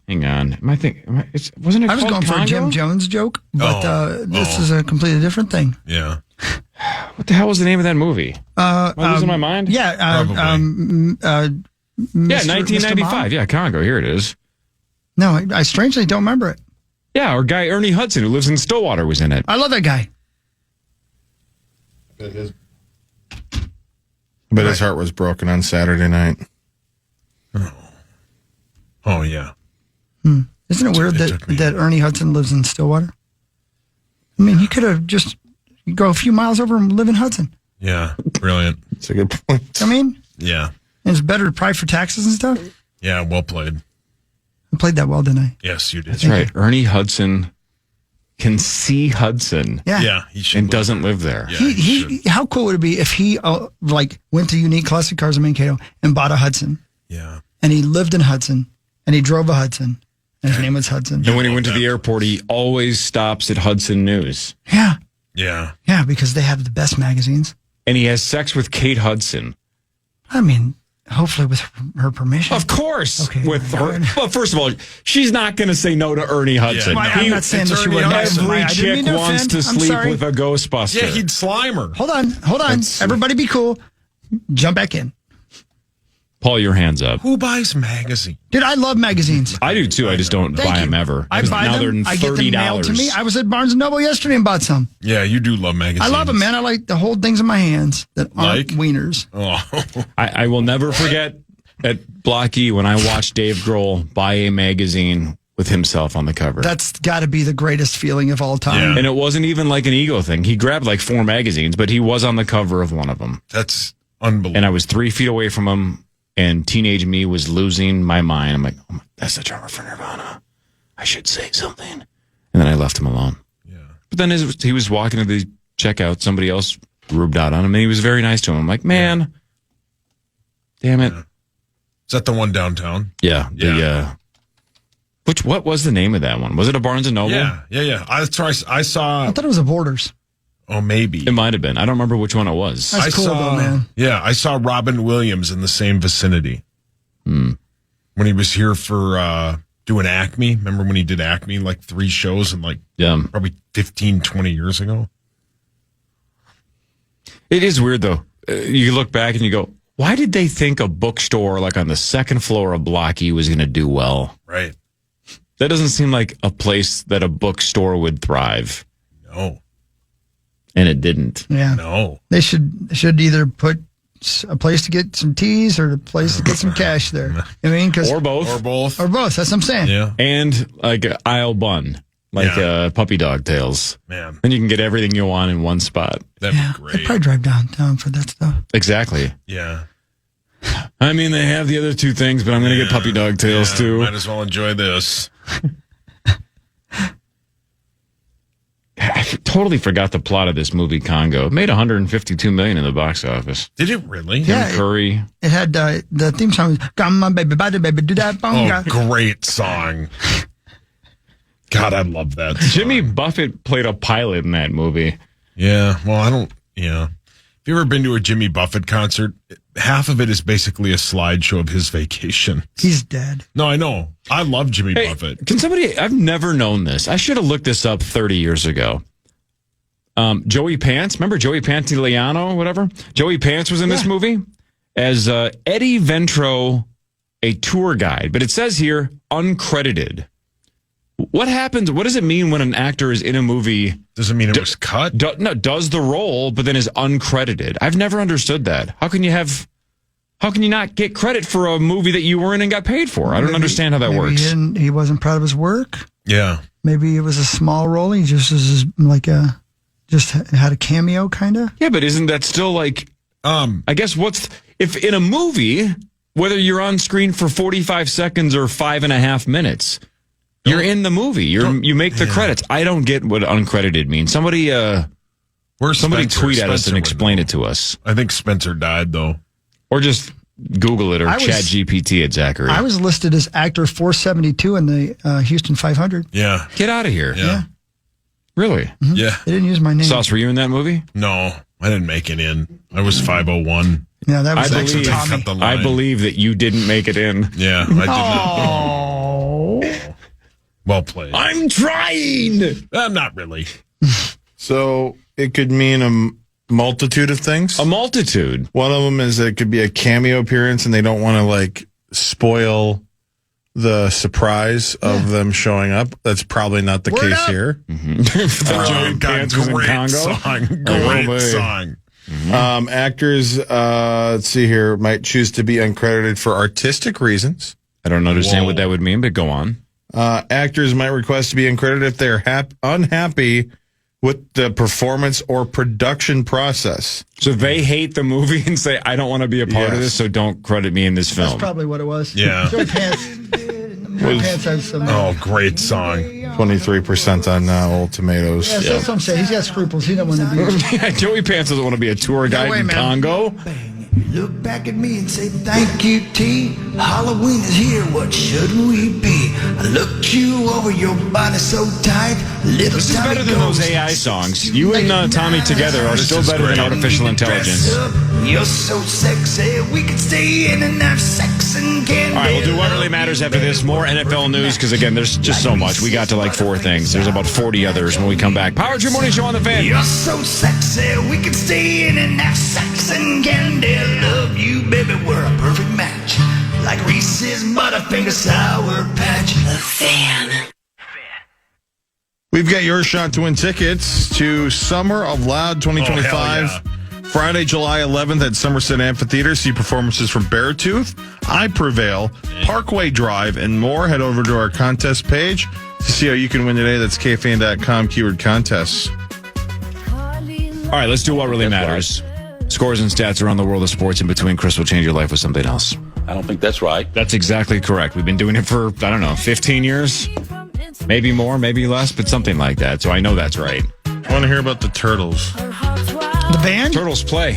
[SPEAKER 11] hang on. Wasn't it
[SPEAKER 7] I was
[SPEAKER 11] called
[SPEAKER 7] going for a
[SPEAKER 11] Congo?
[SPEAKER 7] Jim Jones joke, but this is a completely different thing.
[SPEAKER 12] Yeah.
[SPEAKER 11] What the hell was the name of that movie? Am I losing my mind?
[SPEAKER 7] Yeah.
[SPEAKER 12] Probably.
[SPEAKER 11] Yeah, 1995. Yeah, Congo. Here it is.
[SPEAKER 7] No, I strangely don't remember it.
[SPEAKER 11] Yeah, our guy Ernie Hudson, who lives in Stillwater, was in it.
[SPEAKER 7] I love that guy.
[SPEAKER 9] But his heart was broken on Saturday night.
[SPEAKER 12] Oh, yeah.
[SPEAKER 7] Isn't it weird that Ernie Hudson lives in Stillwater? I mean, he could have just go a few miles over and live in Hudson.
[SPEAKER 12] Yeah. Brilliant.
[SPEAKER 9] That's a good point.
[SPEAKER 7] I mean,
[SPEAKER 12] Yeah.
[SPEAKER 7] and it's better to pay for taxes and stuff.
[SPEAKER 12] Yeah. Well played.
[SPEAKER 7] I played that well, didn't I?
[SPEAKER 12] Yes, you did.
[SPEAKER 11] That's right. Ernie Hudson can see Hudson.
[SPEAKER 7] Yeah.
[SPEAKER 12] Yeah. He should.
[SPEAKER 11] And doesn't live there.
[SPEAKER 12] Yeah,
[SPEAKER 7] He how cool would it be if he went to Unique Classic Cars in Mankato and bought a Hudson,
[SPEAKER 12] Yeah.
[SPEAKER 7] and he lived in Hudson, and he drove a Hudson, and his name was Hudson.
[SPEAKER 11] And when he went to the airport, he always stops at Hudson News.
[SPEAKER 7] Yeah,
[SPEAKER 12] Yeah.
[SPEAKER 7] because they have the best magazines.
[SPEAKER 11] And he has sex with Kate Hudson.
[SPEAKER 7] I mean, hopefully with her permission.
[SPEAKER 11] Of course.
[SPEAKER 7] Okay.
[SPEAKER 11] With her. Well, first of all, she's not going to say no to Ernie Hudson.
[SPEAKER 12] Yeah,
[SPEAKER 7] I'm not saying that she wouldn't.
[SPEAKER 11] Every
[SPEAKER 7] I didn't
[SPEAKER 11] chick
[SPEAKER 7] mean to
[SPEAKER 11] wants
[SPEAKER 7] offend.
[SPEAKER 11] to
[SPEAKER 7] I'm
[SPEAKER 11] sleep
[SPEAKER 7] sorry.
[SPEAKER 11] with a Ghostbuster.
[SPEAKER 12] Yeah. He'd slime her.
[SPEAKER 7] Hold on. Everybody be cool. Jump back in.
[SPEAKER 11] Paul, your hands up.
[SPEAKER 12] Who buys magazines?
[SPEAKER 7] Dude, I love magazines.
[SPEAKER 11] I do too. I just don't
[SPEAKER 7] Thank
[SPEAKER 11] buy
[SPEAKER 7] you.
[SPEAKER 11] them ever.
[SPEAKER 7] I
[SPEAKER 11] 'Cause
[SPEAKER 7] buy
[SPEAKER 11] now
[SPEAKER 7] them.
[SPEAKER 11] they're
[SPEAKER 7] I get them mailed to me. I was at Barnes & Noble yesterday and bought some.
[SPEAKER 12] Yeah. You do love magazines.
[SPEAKER 7] I love them, man. I like to hold things in my hands that aren't
[SPEAKER 12] Like?
[SPEAKER 7] wieners.
[SPEAKER 12] Oh.
[SPEAKER 11] I will never forget at Block E when I watched Dave Grohl buy a magazine with himself on the cover.
[SPEAKER 7] That's got to be the greatest feeling of all time.
[SPEAKER 12] Yeah.
[SPEAKER 11] And it wasn't even like an ego thing. He grabbed like 4 magazines, but he was on the cover of one of them.
[SPEAKER 12] That's unbelievable.
[SPEAKER 11] And I was 3 feet away from him, and teenage me was losing my mind. I'm like, oh, that's the drummer for Nirvana. I should say something. And then I left him alone.
[SPEAKER 12] Yeah.
[SPEAKER 11] But then as he was walking to the checkout, somebody else rubbed out on him, and he was very nice to him. I'm like, man, damn it.
[SPEAKER 12] Yeah. Is that the one downtown?
[SPEAKER 11] Yeah.
[SPEAKER 12] Yeah.
[SPEAKER 11] What was the name of that one? Was it a Barnes & Noble?
[SPEAKER 12] Yeah. I saw.
[SPEAKER 7] I thought it was a Borders.
[SPEAKER 12] Oh, maybe.
[SPEAKER 11] It might have been. I don't remember which one it was.
[SPEAKER 7] That's cool, though, man.
[SPEAKER 12] Yeah, I saw Robin Williams in the same vicinity. When he was here for doing Acme. Remember when he did Acme, like 3 shows in probably 15, 20 years ago?
[SPEAKER 11] It is weird, though. You look back and you go, why did they think a bookstore like on the second floor of Block E was going to do well?
[SPEAKER 12] Right.
[SPEAKER 11] That doesn't seem like a place that a bookstore would thrive.
[SPEAKER 12] No.
[SPEAKER 11] And it didn't.
[SPEAKER 7] Yeah.
[SPEAKER 12] No.
[SPEAKER 7] They should either put a place to get some teas or a place to get some cash there. I mean,
[SPEAKER 11] Or both.
[SPEAKER 12] Or both.
[SPEAKER 7] Or both. That's what I'm saying.
[SPEAKER 12] Yeah.
[SPEAKER 11] And like an aisle bun. like puppy dog tails.
[SPEAKER 12] Man.
[SPEAKER 11] Then you can get everything you want in one spot.
[SPEAKER 12] That'd be great.
[SPEAKER 7] I'd probably drive downtown for that stuff.
[SPEAKER 11] Exactly.
[SPEAKER 12] Yeah.
[SPEAKER 11] I mean, they have the other two things, but I'm going to get puppy dog tails too.
[SPEAKER 12] Might as well enjoy this.
[SPEAKER 11] I totally forgot the plot of this movie, Congo. It made $152 million in the box office.
[SPEAKER 12] Did it really?
[SPEAKER 7] Yeah.
[SPEAKER 11] Curry.
[SPEAKER 7] It had the theme song was "Come on, baby, body, baby, do that bonga."
[SPEAKER 12] Oh, great song. God, I love that song.
[SPEAKER 11] Jimmy Buffett played a pilot in that movie.
[SPEAKER 12] Yeah. Well, I don't. Yeah. Have you ever been to a Jimmy Buffett concert? Half of it is basically a slideshow of his vacation.
[SPEAKER 7] He's dead.
[SPEAKER 12] No, I know. I love Jimmy Buffett.
[SPEAKER 11] Can somebody? I've never known this. I should have looked this up 30 years ago. Joey Pants. Remember Joey Pantoliano or whatever? Joey Pants was in this movie as Eddie Ventro, a tour guide. But it says here, uncredited. What happens? What does it mean when an actor is in a movie?
[SPEAKER 12] Does it mean it was cut?
[SPEAKER 11] Does the role, but then is uncredited. I've never understood that. How can you not get credit for a movie that you were in and got paid for? I don't understand how that works.
[SPEAKER 7] He wasn't proud of his work.
[SPEAKER 12] Yeah.
[SPEAKER 7] Maybe it was a small role. He just was just had a cameo, kind of.
[SPEAKER 11] Yeah, but isn't that still like? I guess if in a movie, whether you're on screen for 45 seconds or 5.5 minutes. You're in the movie. You make the credits. I don't get what uncredited means. Somebody tweet at us and explain it to us.
[SPEAKER 12] I think Spencer died though,
[SPEAKER 11] or just Google it or chat GPT at Zachary.
[SPEAKER 7] I was listed as actor 472 in the Houston 500.
[SPEAKER 12] Yeah,
[SPEAKER 11] get out of here.
[SPEAKER 7] Yeah.
[SPEAKER 11] Really?
[SPEAKER 7] Mm-hmm.
[SPEAKER 12] Yeah.
[SPEAKER 7] They didn't use my name.
[SPEAKER 11] Sauce, were you in that movie?
[SPEAKER 12] No, I didn't make it in. I was 501.
[SPEAKER 7] Yeah, that was actually
[SPEAKER 11] Tommy. I believe that you didn't make it in.
[SPEAKER 12] Yeah, I did not. Well played.
[SPEAKER 11] I'm trying.
[SPEAKER 12] I'm not really.
[SPEAKER 9] So it could mean a multitude of things.
[SPEAKER 11] A multitude.
[SPEAKER 9] One of them is that it could be a cameo appearance, and they don't want to spoil the surprise of them showing up. That's probably not the case here.
[SPEAKER 11] Joey Pants was in Congo.
[SPEAKER 12] Great song.
[SPEAKER 9] Actors, let's see here, might choose to be uncredited for artistic reasons.
[SPEAKER 11] I don't understand what that would mean, but go on.
[SPEAKER 9] Actors might request to be uncredited if they're unhappy with the performance or production process.
[SPEAKER 11] So they hate the movie and say, I don't want to be a part of this, so don't credit me in this film.
[SPEAKER 7] That's probably what it was.
[SPEAKER 12] Yeah.
[SPEAKER 7] Joey Pants. Pants has some.
[SPEAKER 12] Oh, great song.
[SPEAKER 9] 23% on Old Tomatoes.
[SPEAKER 7] Yeah, that's what I'm saying. He's got scruples. He don't want to be.
[SPEAKER 11] Yeah, Joey Pants doesn't want to be a tour guide in Congo.
[SPEAKER 10] Look back at me and say, thank you, T. Halloween is here, what should we be? I looked you over, your body so tight.
[SPEAKER 11] This is better than those AI songs. You and Tommy together are still better than artificial intelligence.
[SPEAKER 10] You're so sexy, we could stay in and have sex and candy.
[SPEAKER 11] All right, we'll do what really matters after this. More NFL news, because again, there's just so much. We got to 4 things. There's about 40 others when we come back. Power Trip Morning Show on the Fan.
[SPEAKER 10] You're so sexy, we could stay in and have sex and candy. Love you, baby, we're a perfect match. Like Reese's Butterfinger Sour Patch. The Fan.
[SPEAKER 9] We've got your shot to win tickets to Summer of Loud 2025. Friday, July 11th at Somerset Amphitheater. See performances from Beartooth, I Prevail, Parkway Drive, and more. Head over to our contest page to see how you can win today. That's KFAN.com, keyword contests.
[SPEAKER 11] All right, let's do what really matters. Scores and stats around the world of sports. In between, Chris will change your life with something else.
[SPEAKER 14] I don't think that's right.
[SPEAKER 11] That's exactly correct. We've been doing it for, 15 years. Maybe more, maybe less, but something like that. So I know that's right.
[SPEAKER 9] I want to hear about the Turtles.
[SPEAKER 7] The band?
[SPEAKER 11] Turtles play.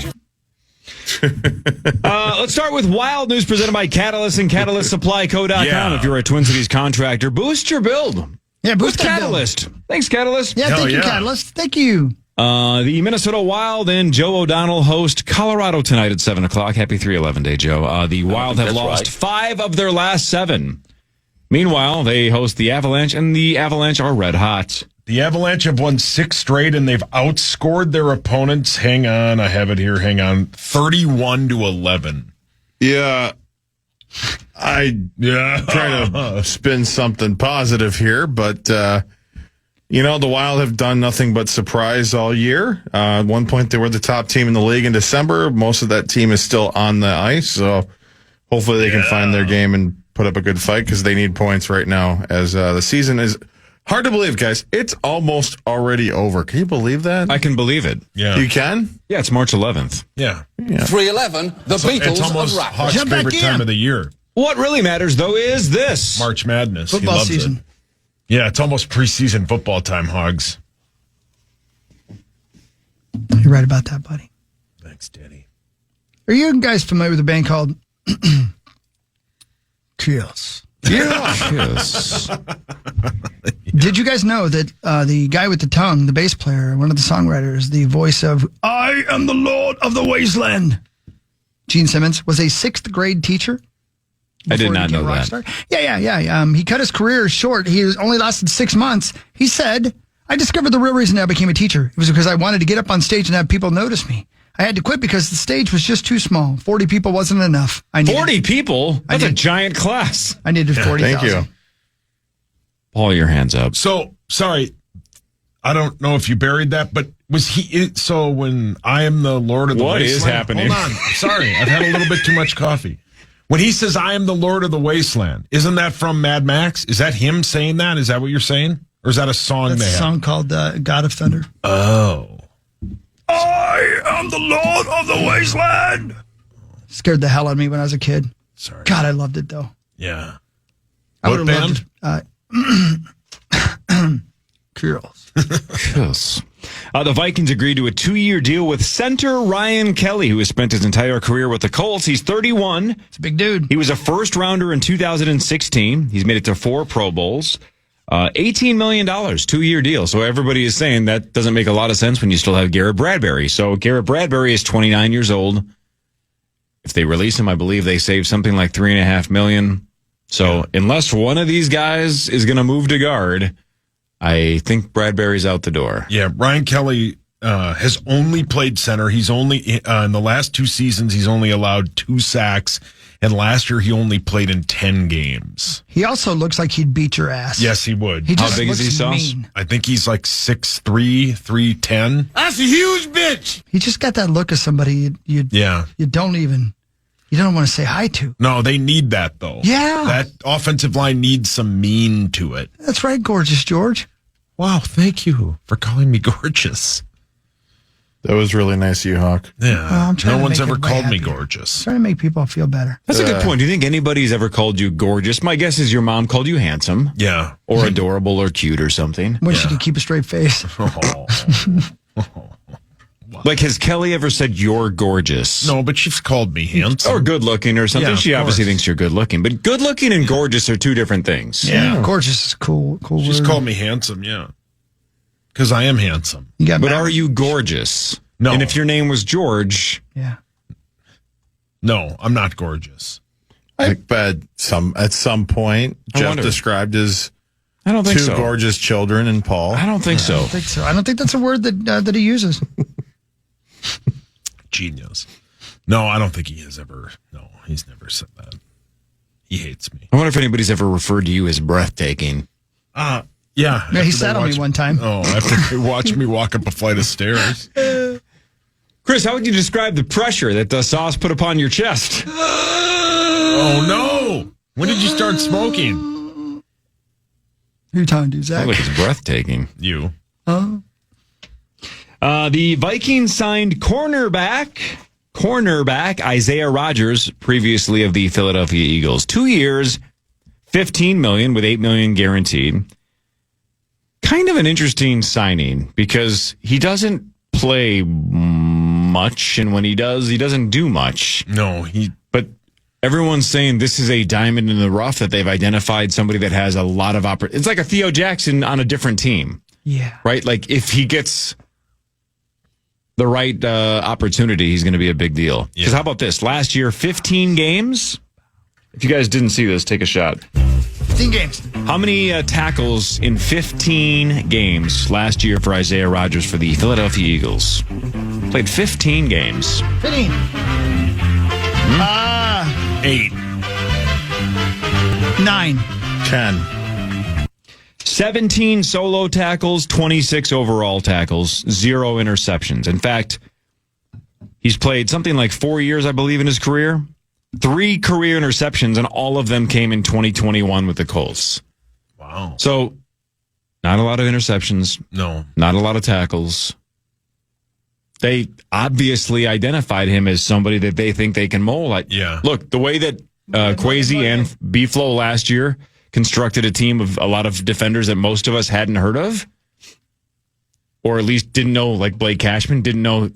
[SPEAKER 11] Let's start with wild news presented by Catalyst and CatalystSupplyCo.com.
[SPEAKER 12] Yeah.
[SPEAKER 11] If you're a Twin Cities contractor, boost your build.
[SPEAKER 7] Yeah, boost
[SPEAKER 11] with
[SPEAKER 7] that
[SPEAKER 11] Catalyst. Thanks, Catalyst.
[SPEAKER 7] Yeah, thank you, Catalyst. Thank you.
[SPEAKER 11] The Minnesota Wild and Joe O'Donnell host Colorado tonight at 7 o'clock. Happy 3/11 Day, Joe. The Wild have lost 5 of their last 7. Meanwhile, they host the Avalanche, and the Avalanche are red hot.
[SPEAKER 12] The Avalanche have won 6 straight, and they've outscored their opponents. Hang on, I have it here. 31-11.
[SPEAKER 9] Yeah. I try to spin something positive here, but the Wild have done nothing but surprise all year. At one point, they were the top team in the league in December. Most of that team is still on the ice, so hopefully they can find their game and put up a good fight because they need points right now as the season is Hard to believe, guys. It's almost already over. Can you believe that?
[SPEAKER 11] I can believe it.
[SPEAKER 12] Yeah.
[SPEAKER 9] You can?
[SPEAKER 11] Yeah, it's March 11th.
[SPEAKER 12] Yeah.
[SPEAKER 4] 311, the Beatles
[SPEAKER 12] It's almost
[SPEAKER 4] of rap.
[SPEAKER 12] Hawk's
[SPEAKER 7] Jump back
[SPEAKER 12] favorite
[SPEAKER 7] in.
[SPEAKER 12] time of the year.
[SPEAKER 11] What really matters, though, is this.
[SPEAKER 12] March Madness.
[SPEAKER 7] Football
[SPEAKER 12] he loves
[SPEAKER 7] season.
[SPEAKER 12] It. Yeah, it's almost preseason football time, Hogs.
[SPEAKER 7] You're right about that, buddy.
[SPEAKER 12] Thanks, Danny.
[SPEAKER 7] Are you guys familiar with a band called Kills?
[SPEAKER 11] Yes.
[SPEAKER 7] Did you guys know that the guy with the tongue, the bass player, one of the songwriters, the voice of I Am the Lord of the Wasteland, Gene Simmons, was a 6th grade teacher?
[SPEAKER 11] I did
[SPEAKER 7] before he
[SPEAKER 11] not
[SPEAKER 7] became
[SPEAKER 11] know
[SPEAKER 7] a rock
[SPEAKER 11] that.
[SPEAKER 7] star? Yeah. He cut his career short. He only lasted 6 months. He said, I discovered the real reason I became a teacher. It was because I wanted to get up on stage and have people notice me. I had to quit because the stage was just too small. 40 people wasn't enough.
[SPEAKER 11] 40 people? That's a giant class.
[SPEAKER 7] I needed 40,000.
[SPEAKER 9] Thank you.
[SPEAKER 11] Paul, your hands up.
[SPEAKER 12] So, sorry, I don't know if you buried that, but was he, so when I am the Lord of the
[SPEAKER 11] What
[SPEAKER 12] Wasteland.
[SPEAKER 11] is happening?
[SPEAKER 12] Hold on. Sorry, I've had a little bit too much coffee. When he says, I am the Lord of the Wasteland, isn't that from Mad Max? Is that him saying that? Is that what you're saying? Or is that a song
[SPEAKER 7] That's
[SPEAKER 12] they
[SPEAKER 7] a
[SPEAKER 12] have?
[SPEAKER 7] song called God of Thunder.
[SPEAKER 12] Oh.
[SPEAKER 10] I am the Lord of the Wasteland.
[SPEAKER 7] Scared the hell out of me when I was a kid.
[SPEAKER 12] Sorry.
[SPEAKER 7] God, I loved it, though.
[SPEAKER 12] Yeah.
[SPEAKER 7] I
[SPEAKER 12] What
[SPEAKER 7] would have
[SPEAKER 12] band?
[SPEAKER 7] loved Girls.
[SPEAKER 11] Yes. The Vikings agreed to a 2-year deal with center Ryan Kelly, who has spent his entire career with the Colts. He's 31.
[SPEAKER 7] It's a big dude.
[SPEAKER 11] He was a first rounder in 2016. He's made it to 4 Pro Bowls. $18 million, 2-year deal. So everybody is saying that doesn't make a lot of sense when you still have Garrett Bradbury. So Garrett Bradbury is 29 years old. If they release him, I believe they save something like $3.5 million. So unless one of these guys is going to move to guard, I think Bradbury's out the door.
[SPEAKER 12] Yeah, Ryan Kelly has only played center. He's only, in the last 2 seasons, he's only allowed 2 sacks. And last year, he only played in 10 games.
[SPEAKER 7] He also looks like he'd beat your ass.
[SPEAKER 12] Yes, he would.
[SPEAKER 7] He just
[SPEAKER 11] How big is
[SPEAKER 7] looks
[SPEAKER 11] he, Sauce?
[SPEAKER 7] mean.
[SPEAKER 12] I think he's like 6'3", 310.
[SPEAKER 10] That's a huge bitch.
[SPEAKER 7] He just got that look of somebody you don't want to say hi to.
[SPEAKER 12] No, they need that, though.
[SPEAKER 7] Yeah.
[SPEAKER 12] That offensive line needs some mean to it.
[SPEAKER 7] That's right, gorgeous George.
[SPEAKER 12] Wow, thank you for calling me gorgeous.
[SPEAKER 9] That was really nice of you, Hawk.
[SPEAKER 12] Yeah.
[SPEAKER 7] Well, I'm trying
[SPEAKER 12] No
[SPEAKER 7] to
[SPEAKER 12] one's
[SPEAKER 7] make
[SPEAKER 12] ever
[SPEAKER 7] everybody
[SPEAKER 12] called me
[SPEAKER 7] happier.
[SPEAKER 12] gorgeous.
[SPEAKER 7] Trying to make people feel better.
[SPEAKER 11] That's a good point. Do you think anybody's ever called you gorgeous? My guess is your mom called you handsome.
[SPEAKER 12] Yeah.
[SPEAKER 11] Or adorable or cute or something.
[SPEAKER 7] When she could keep a straight face.
[SPEAKER 11] Like, has Kelly ever said you're gorgeous?
[SPEAKER 12] No, but she's called me handsome.
[SPEAKER 11] Or good looking or something.
[SPEAKER 12] Yeah,
[SPEAKER 11] She
[SPEAKER 12] of
[SPEAKER 11] obviously
[SPEAKER 12] course.
[SPEAKER 11] thinks you're good looking. But good looking and gorgeous are 2 different things.
[SPEAKER 7] Yeah. Gorgeous is a cool
[SPEAKER 12] She's
[SPEAKER 7] word.
[SPEAKER 12] called me handsome, yeah. Because I am handsome.
[SPEAKER 7] You got
[SPEAKER 11] But
[SPEAKER 7] married.
[SPEAKER 11] are you gorgeous?
[SPEAKER 12] No.
[SPEAKER 11] And if your name was George,
[SPEAKER 7] Yeah.
[SPEAKER 12] No, I'm not gorgeous.
[SPEAKER 9] But at some point,
[SPEAKER 11] I
[SPEAKER 9] Jeff
[SPEAKER 11] wonder.
[SPEAKER 9] described his
[SPEAKER 11] I don't think
[SPEAKER 9] 2
[SPEAKER 11] so.
[SPEAKER 9] gorgeous children and Paul.
[SPEAKER 11] I don't think
[SPEAKER 7] I
[SPEAKER 11] so.
[SPEAKER 7] don't think so. I don't think that's a word that he uses.
[SPEAKER 12] Genius. No, I don't think he has ever. No, he's never said that. He hates me.
[SPEAKER 11] I wonder if anybody's ever referred to you as breathtaking.
[SPEAKER 12] Yeah.
[SPEAKER 7] Yeah, he
[SPEAKER 12] after
[SPEAKER 7] sat
[SPEAKER 12] they
[SPEAKER 7] on me
[SPEAKER 12] watched-
[SPEAKER 7] one time.
[SPEAKER 12] Oh, after they watched me walk up a flight of stairs.
[SPEAKER 11] Chris, how would you describe the pressure that the sauce put upon your chest?
[SPEAKER 12] Oh, no. When did you start smoking?
[SPEAKER 7] Who you talking to, Zach?
[SPEAKER 11] Look, it's breathtaking.
[SPEAKER 12] You.
[SPEAKER 11] The Vikings signed cornerback Isaiah Rodgers, previously of the Philadelphia Eagles. 2 years, $15 million with $8 million guaranteed. Kind of an interesting signing because he doesn't play much, and when he does, he doesn't do much.
[SPEAKER 12] No,
[SPEAKER 11] But everyone's saying this is a diamond in the rough, that they've identified somebody that has a lot of It's like a Theo Jackson on a different team.
[SPEAKER 7] Yeah.
[SPEAKER 11] Right? Like, if he gets the right opportunity, he's going to be a big deal. Because how about this? Last year, 15 games. If you guys didn't see this, take a shot.
[SPEAKER 7] 15 games.
[SPEAKER 11] How many tackles in 15 games last year for Isaiah Rodgers for the Philadelphia Eagles? Played 15 games.
[SPEAKER 7] 15.
[SPEAKER 12] 8.
[SPEAKER 7] 9.
[SPEAKER 9] 10.
[SPEAKER 11] 17 solo tackles, 26 overall tackles, 0 interceptions. In fact, he's played something like 4 years, I believe, in his career. 3 career interceptions, and all of them came in 2021 with the Colts.
[SPEAKER 12] Wow.
[SPEAKER 11] So Not a lot of interceptions.
[SPEAKER 12] No.
[SPEAKER 11] Not a lot of tackles. They obviously identified him as somebody that they think they can mold. Look, the way that Kwesi and B-Flow last year constructed a team of a lot of defenders that most of us hadn't heard of, or at least didn't know, like Blake Cashman, didn't know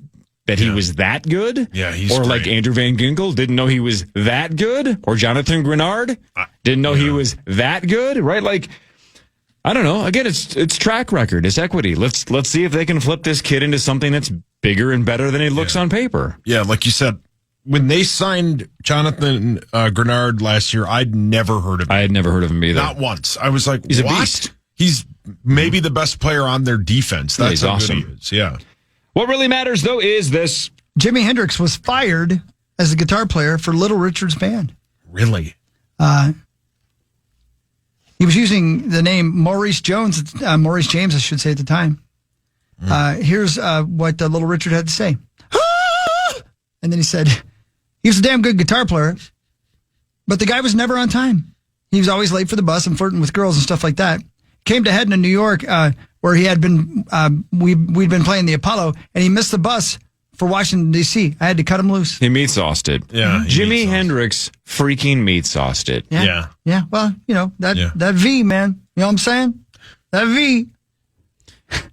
[SPEAKER 11] that he was that good.
[SPEAKER 12] Yeah, he's
[SPEAKER 11] Or
[SPEAKER 12] great.
[SPEAKER 11] like Andrew Van Ginkel, didn't know he was that good. Or Jonathan Grenard, didn't know he was that good, right? Like, I don't know. Again, it's track record. It's equity. Let's see if they can flip this kid into something that's bigger and better than it looks on paper.
[SPEAKER 12] Yeah, like you said, when they signed Jonathan Grenard last year, I'd never heard of him.
[SPEAKER 11] I had never heard of him either.
[SPEAKER 12] Not once. I was like,
[SPEAKER 11] He's
[SPEAKER 12] what?
[SPEAKER 11] a beast.
[SPEAKER 12] He's maybe the best player on their defense. That's
[SPEAKER 11] he's
[SPEAKER 12] how
[SPEAKER 11] awesome.
[SPEAKER 12] good he is. Yeah.
[SPEAKER 11] What really matters, though, is this.
[SPEAKER 7] Jimi Hendrix was fired as a guitar player for Little Richard's band.
[SPEAKER 12] Really?
[SPEAKER 7] He was using the name Maurice James, I should say, at the time. Here's what Little Richard had to say. And then he said, he was a damn good guitar player, but the guy was never on time. He was always late for the bus and flirting with girls and stuff like that. Came to Hedna, New York, where he had been, we'd been playing the Apollo, and he missed the bus for Washington, D.C. I had to cut him loose.
[SPEAKER 11] He meat sauced it.
[SPEAKER 12] Yeah.
[SPEAKER 11] Jimi Hendrix freaking meat sauced it.
[SPEAKER 12] Yeah.
[SPEAKER 7] Yeah, well, that V, man. You know what I'm saying? That V.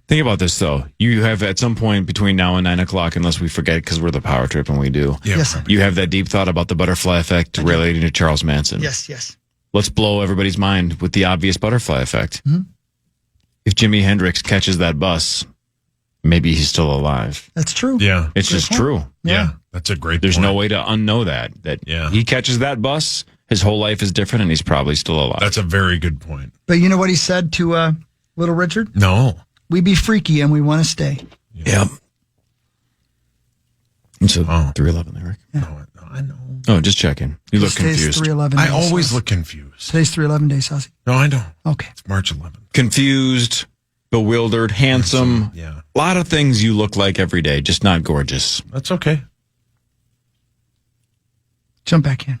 [SPEAKER 11] Think about this, though. You have at some point between now and 9 o'clock, unless we forget because we're the power trip and we do.
[SPEAKER 12] Yeah.
[SPEAKER 7] Yes, sir.
[SPEAKER 11] You have that deep thought about the butterfly effect relating to Charles Manson.
[SPEAKER 7] Yes.
[SPEAKER 11] Let's blow everybody's mind with the obvious butterfly effect.
[SPEAKER 7] Mm-hmm.
[SPEAKER 11] If Jimi Hendrix catches that bus, maybe he's still alive.
[SPEAKER 7] That's true.
[SPEAKER 12] Yeah.
[SPEAKER 11] It's just true.
[SPEAKER 12] Yeah. That's a great
[SPEAKER 11] There's
[SPEAKER 12] point.
[SPEAKER 11] no way to unknow that. He catches that bus, his whole life is different, and he's probably still alive.
[SPEAKER 12] That's a very good point.
[SPEAKER 7] But you know what he said to Little Richard?
[SPEAKER 12] No.
[SPEAKER 7] We be freaky and we want to stay.
[SPEAKER 11] Yep. So 311, Eric.
[SPEAKER 12] No, I know.
[SPEAKER 11] Oh, just checking. You look
[SPEAKER 7] Today's
[SPEAKER 11] confused.
[SPEAKER 7] 311
[SPEAKER 12] I
[SPEAKER 7] day,
[SPEAKER 12] always
[SPEAKER 7] Saucy.
[SPEAKER 12] look confused.
[SPEAKER 7] Today's 311 day, Saucy.
[SPEAKER 12] No, I don't.
[SPEAKER 7] Okay.
[SPEAKER 12] It's March 11th.
[SPEAKER 11] Confused, bewildered, handsome.
[SPEAKER 12] Yeah.
[SPEAKER 11] A lot of things you look like every day, just not gorgeous.
[SPEAKER 12] That's okay.
[SPEAKER 7] Jump back in.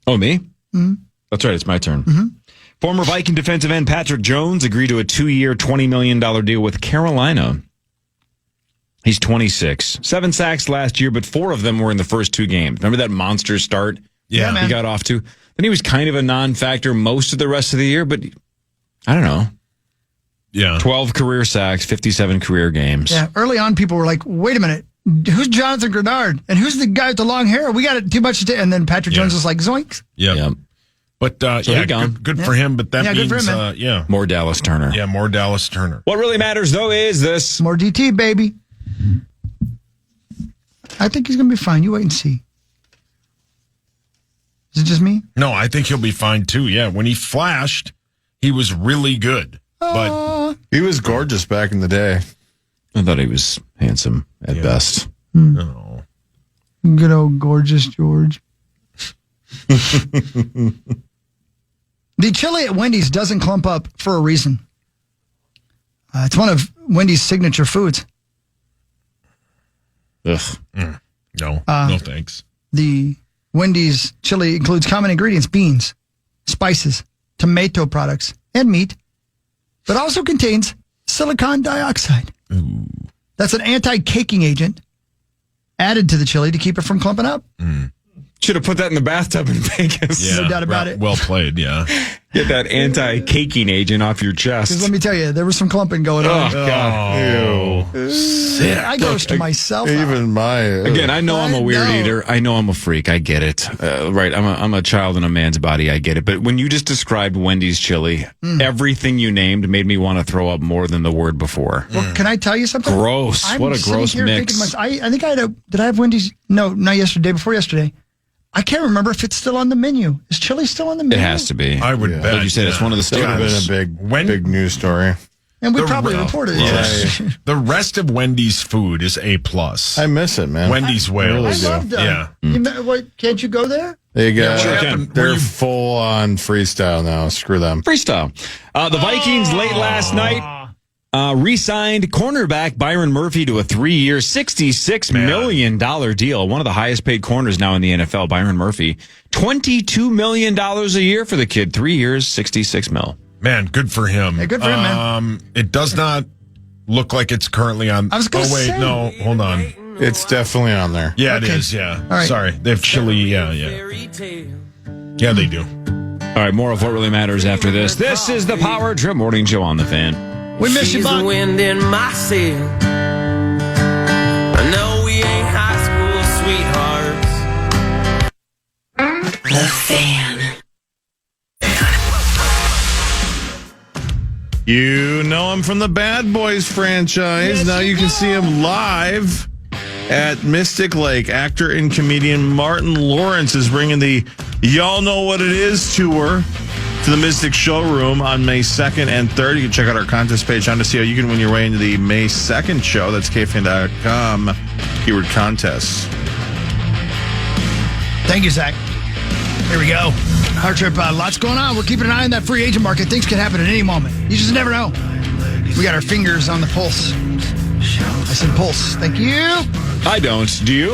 [SPEAKER 11] Oh, me?
[SPEAKER 7] Mm-hmm.
[SPEAKER 11] That's right. It's my turn. Former Viking defensive end Patrick Jones agreed to a 2-year, $20 million deal with Carolina. He's 26. 7 sacks last year, but 4 of them were in the first 2 games. Remember that monster start
[SPEAKER 12] Yeah.
[SPEAKER 11] he got off to? Then he was kind of a non-factor most of the rest of the year, but I don't know.
[SPEAKER 12] Yeah.
[SPEAKER 11] 12 career sacks, 57 career games.
[SPEAKER 7] Yeah. Early on, people were like, wait a minute. Who's Jonathan Grenard? And who's the guy with the long hair? We got it too much to do. And then Patrick Jones was like, zoinks.
[SPEAKER 12] Yeah.
[SPEAKER 11] Yep.
[SPEAKER 12] But,
[SPEAKER 11] he gone.
[SPEAKER 12] good for him, but that
[SPEAKER 7] Yeah, good
[SPEAKER 12] means,
[SPEAKER 7] for him, man.
[SPEAKER 11] More Dallas Turner.
[SPEAKER 12] Yeah, more Dallas Turner.
[SPEAKER 11] What really matters, though, is this.
[SPEAKER 7] More DT, baby. I think he's going to be fine. You wait and see. Is it just me?
[SPEAKER 12] No, I think he'll be fine, too. Yeah, when he flashed, he was really good. But
[SPEAKER 9] He was gorgeous back in the day.
[SPEAKER 11] I thought he was handsome at best.
[SPEAKER 12] no.
[SPEAKER 7] Good old gorgeous George. The chili at Wendy's doesn't clump up for a reason. It's one of Wendy's signature foods.
[SPEAKER 11] Ugh.
[SPEAKER 12] No, no thanks.
[SPEAKER 7] The Wendy's chili includes common ingredients, beans, spices, tomato products, and meat, but also contains silicon dioxide.
[SPEAKER 12] Ooh.
[SPEAKER 7] That's an anti-caking agent added to the chili to keep it from clumping up.
[SPEAKER 11] Should have put that in the bathtub in Vegas.
[SPEAKER 12] Yeah,
[SPEAKER 7] No doubt about it.
[SPEAKER 12] Well played, yeah.
[SPEAKER 11] Get that anti-caking agent off your
[SPEAKER 7] Because
[SPEAKER 11] chest.
[SPEAKER 7] let me tell you, there was some clumping going
[SPEAKER 11] Oh,
[SPEAKER 7] on.
[SPEAKER 11] God.
[SPEAKER 12] Sick.
[SPEAKER 7] I grossed to myself out.
[SPEAKER 9] Even my
[SPEAKER 11] Again, I know I'm a weird eater. I know I'm a freak. I get it. Right. I'm a child in a man's body. I get it. But when you just described Wendy's chili, everything you named made me want to throw up more than the word before.
[SPEAKER 7] Well, can I tell you something?
[SPEAKER 11] Gross.
[SPEAKER 7] I'm
[SPEAKER 11] What a
[SPEAKER 7] sitting
[SPEAKER 11] gross
[SPEAKER 7] here
[SPEAKER 11] mix.
[SPEAKER 7] thinking to myself, I think did I have Wendy's? No, not yesterday, before yesterday. I can't remember if it's still on the menu. Is chili still on the
[SPEAKER 11] It
[SPEAKER 7] menu?
[SPEAKER 11] has to be.
[SPEAKER 12] I would bet.
[SPEAKER 11] Like you said, it's one of the
[SPEAKER 9] Would have been
[SPEAKER 11] staples.
[SPEAKER 9] a big news story.
[SPEAKER 7] And we
[SPEAKER 12] The
[SPEAKER 7] probably
[SPEAKER 12] re-
[SPEAKER 7] reported it.
[SPEAKER 12] Yeah. The rest of Wendy's food is A+.
[SPEAKER 9] I miss it, man.
[SPEAKER 12] Wendy's Wales.
[SPEAKER 9] really do.
[SPEAKER 7] I love them.
[SPEAKER 12] Yeah.
[SPEAKER 7] Can't you go there?
[SPEAKER 9] They got,
[SPEAKER 12] Yeah, what happened? Were
[SPEAKER 9] they're
[SPEAKER 12] you-
[SPEAKER 9] full on freestyle now. Screw them.
[SPEAKER 11] Freestyle. The Vikings late last night re-signed cornerback Byron Murphy to a 3-year, $66 million deal. One of the highest paid corners now in the NFL, Byron Murphy. $22 million a year for the kid. 3 years, $66 million.
[SPEAKER 12] Man, good for him.
[SPEAKER 7] Hey, good for him, man.
[SPEAKER 12] It does not look like it's currently on.
[SPEAKER 7] I was going to say.
[SPEAKER 12] Oh, wait, no. Hold on.
[SPEAKER 9] It's definitely on there.
[SPEAKER 12] Yeah,
[SPEAKER 7] Okay.
[SPEAKER 12] it is, yeah.
[SPEAKER 7] All right.
[SPEAKER 12] Sorry. They have chili, yeah. Yeah, they do.
[SPEAKER 11] All right, more of what really matters after this. This is the Power Trip Morning Show on the Fan.
[SPEAKER 7] We miss you, bud.
[SPEAKER 1] Wind in my sail. I know we ain't high school sweethearts.
[SPEAKER 5] The Fan.
[SPEAKER 9] You know him from the Bad Boys franchise.
[SPEAKER 7] Yes,
[SPEAKER 9] now you can see him live at Mystic Lake. Actor and comedian Martin Lawrence is bringing the Y'all Know What It Is tour to the Mystic Showroom on May 2nd and 3rd. You can check out our contest page on to see how you can win your way into the May 2nd show. That's KFAN.com, keyword contests.
[SPEAKER 7] Thank you, Zach. Here we go. Hard Trip, lots going on. We're keeping an eye on that free agent market. Things can happen at any moment. You just never know. We got our fingers on the pulse. I said pulse. Thank you.
[SPEAKER 11] I don't. Do you?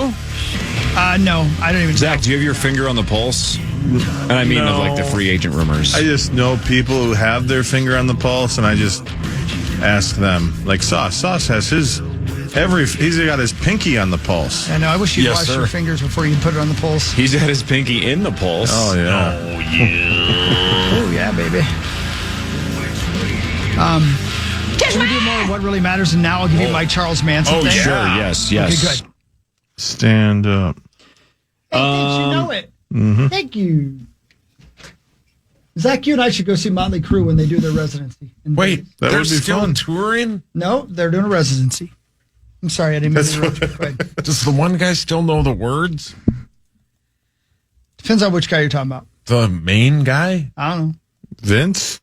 [SPEAKER 7] No, I don't even
[SPEAKER 11] Zach,
[SPEAKER 7] know.
[SPEAKER 11] do you have your finger on the pulse? And I mean, of like the free agent rumors.
[SPEAKER 9] I just know people who have their finger on the pulse, and I just ask them. Like Sauce has his he's got his pinky on the pulse.
[SPEAKER 7] I know. I wish you'd
[SPEAKER 12] Yes,
[SPEAKER 7] wash
[SPEAKER 12] sir.
[SPEAKER 7] your fingers before you put it on the pulse.
[SPEAKER 11] He's had his pinky in the pulse.
[SPEAKER 9] Oh yeah.
[SPEAKER 7] Oh, yeah, baby. Can we do more of what really matters? And now I'll give you my Charles Manson
[SPEAKER 12] Oh,
[SPEAKER 7] thing.
[SPEAKER 11] Sure, yes.
[SPEAKER 7] Okay, good.
[SPEAKER 9] Stand up.
[SPEAKER 7] Hey, thanks, you know it.
[SPEAKER 9] Mm-hmm.
[SPEAKER 7] Thank you. Zach, you and I should go see Motley Crue when they do their residency.
[SPEAKER 12] Wait,
[SPEAKER 9] That
[SPEAKER 12] they're
[SPEAKER 9] would be
[SPEAKER 12] still
[SPEAKER 9] fun.
[SPEAKER 12] touring?
[SPEAKER 7] No, they're doing a residency. I'm sorry, I didn't mean to interrupt you. Go ahead.
[SPEAKER 12] Does the one guy still know the words?
[SPEAKER 7] Depends on which guy you're talking about.
[SPEAKER 12] The main guy?
[SPEAKER 7] I don't know.
[SPEAKER 9] Vince?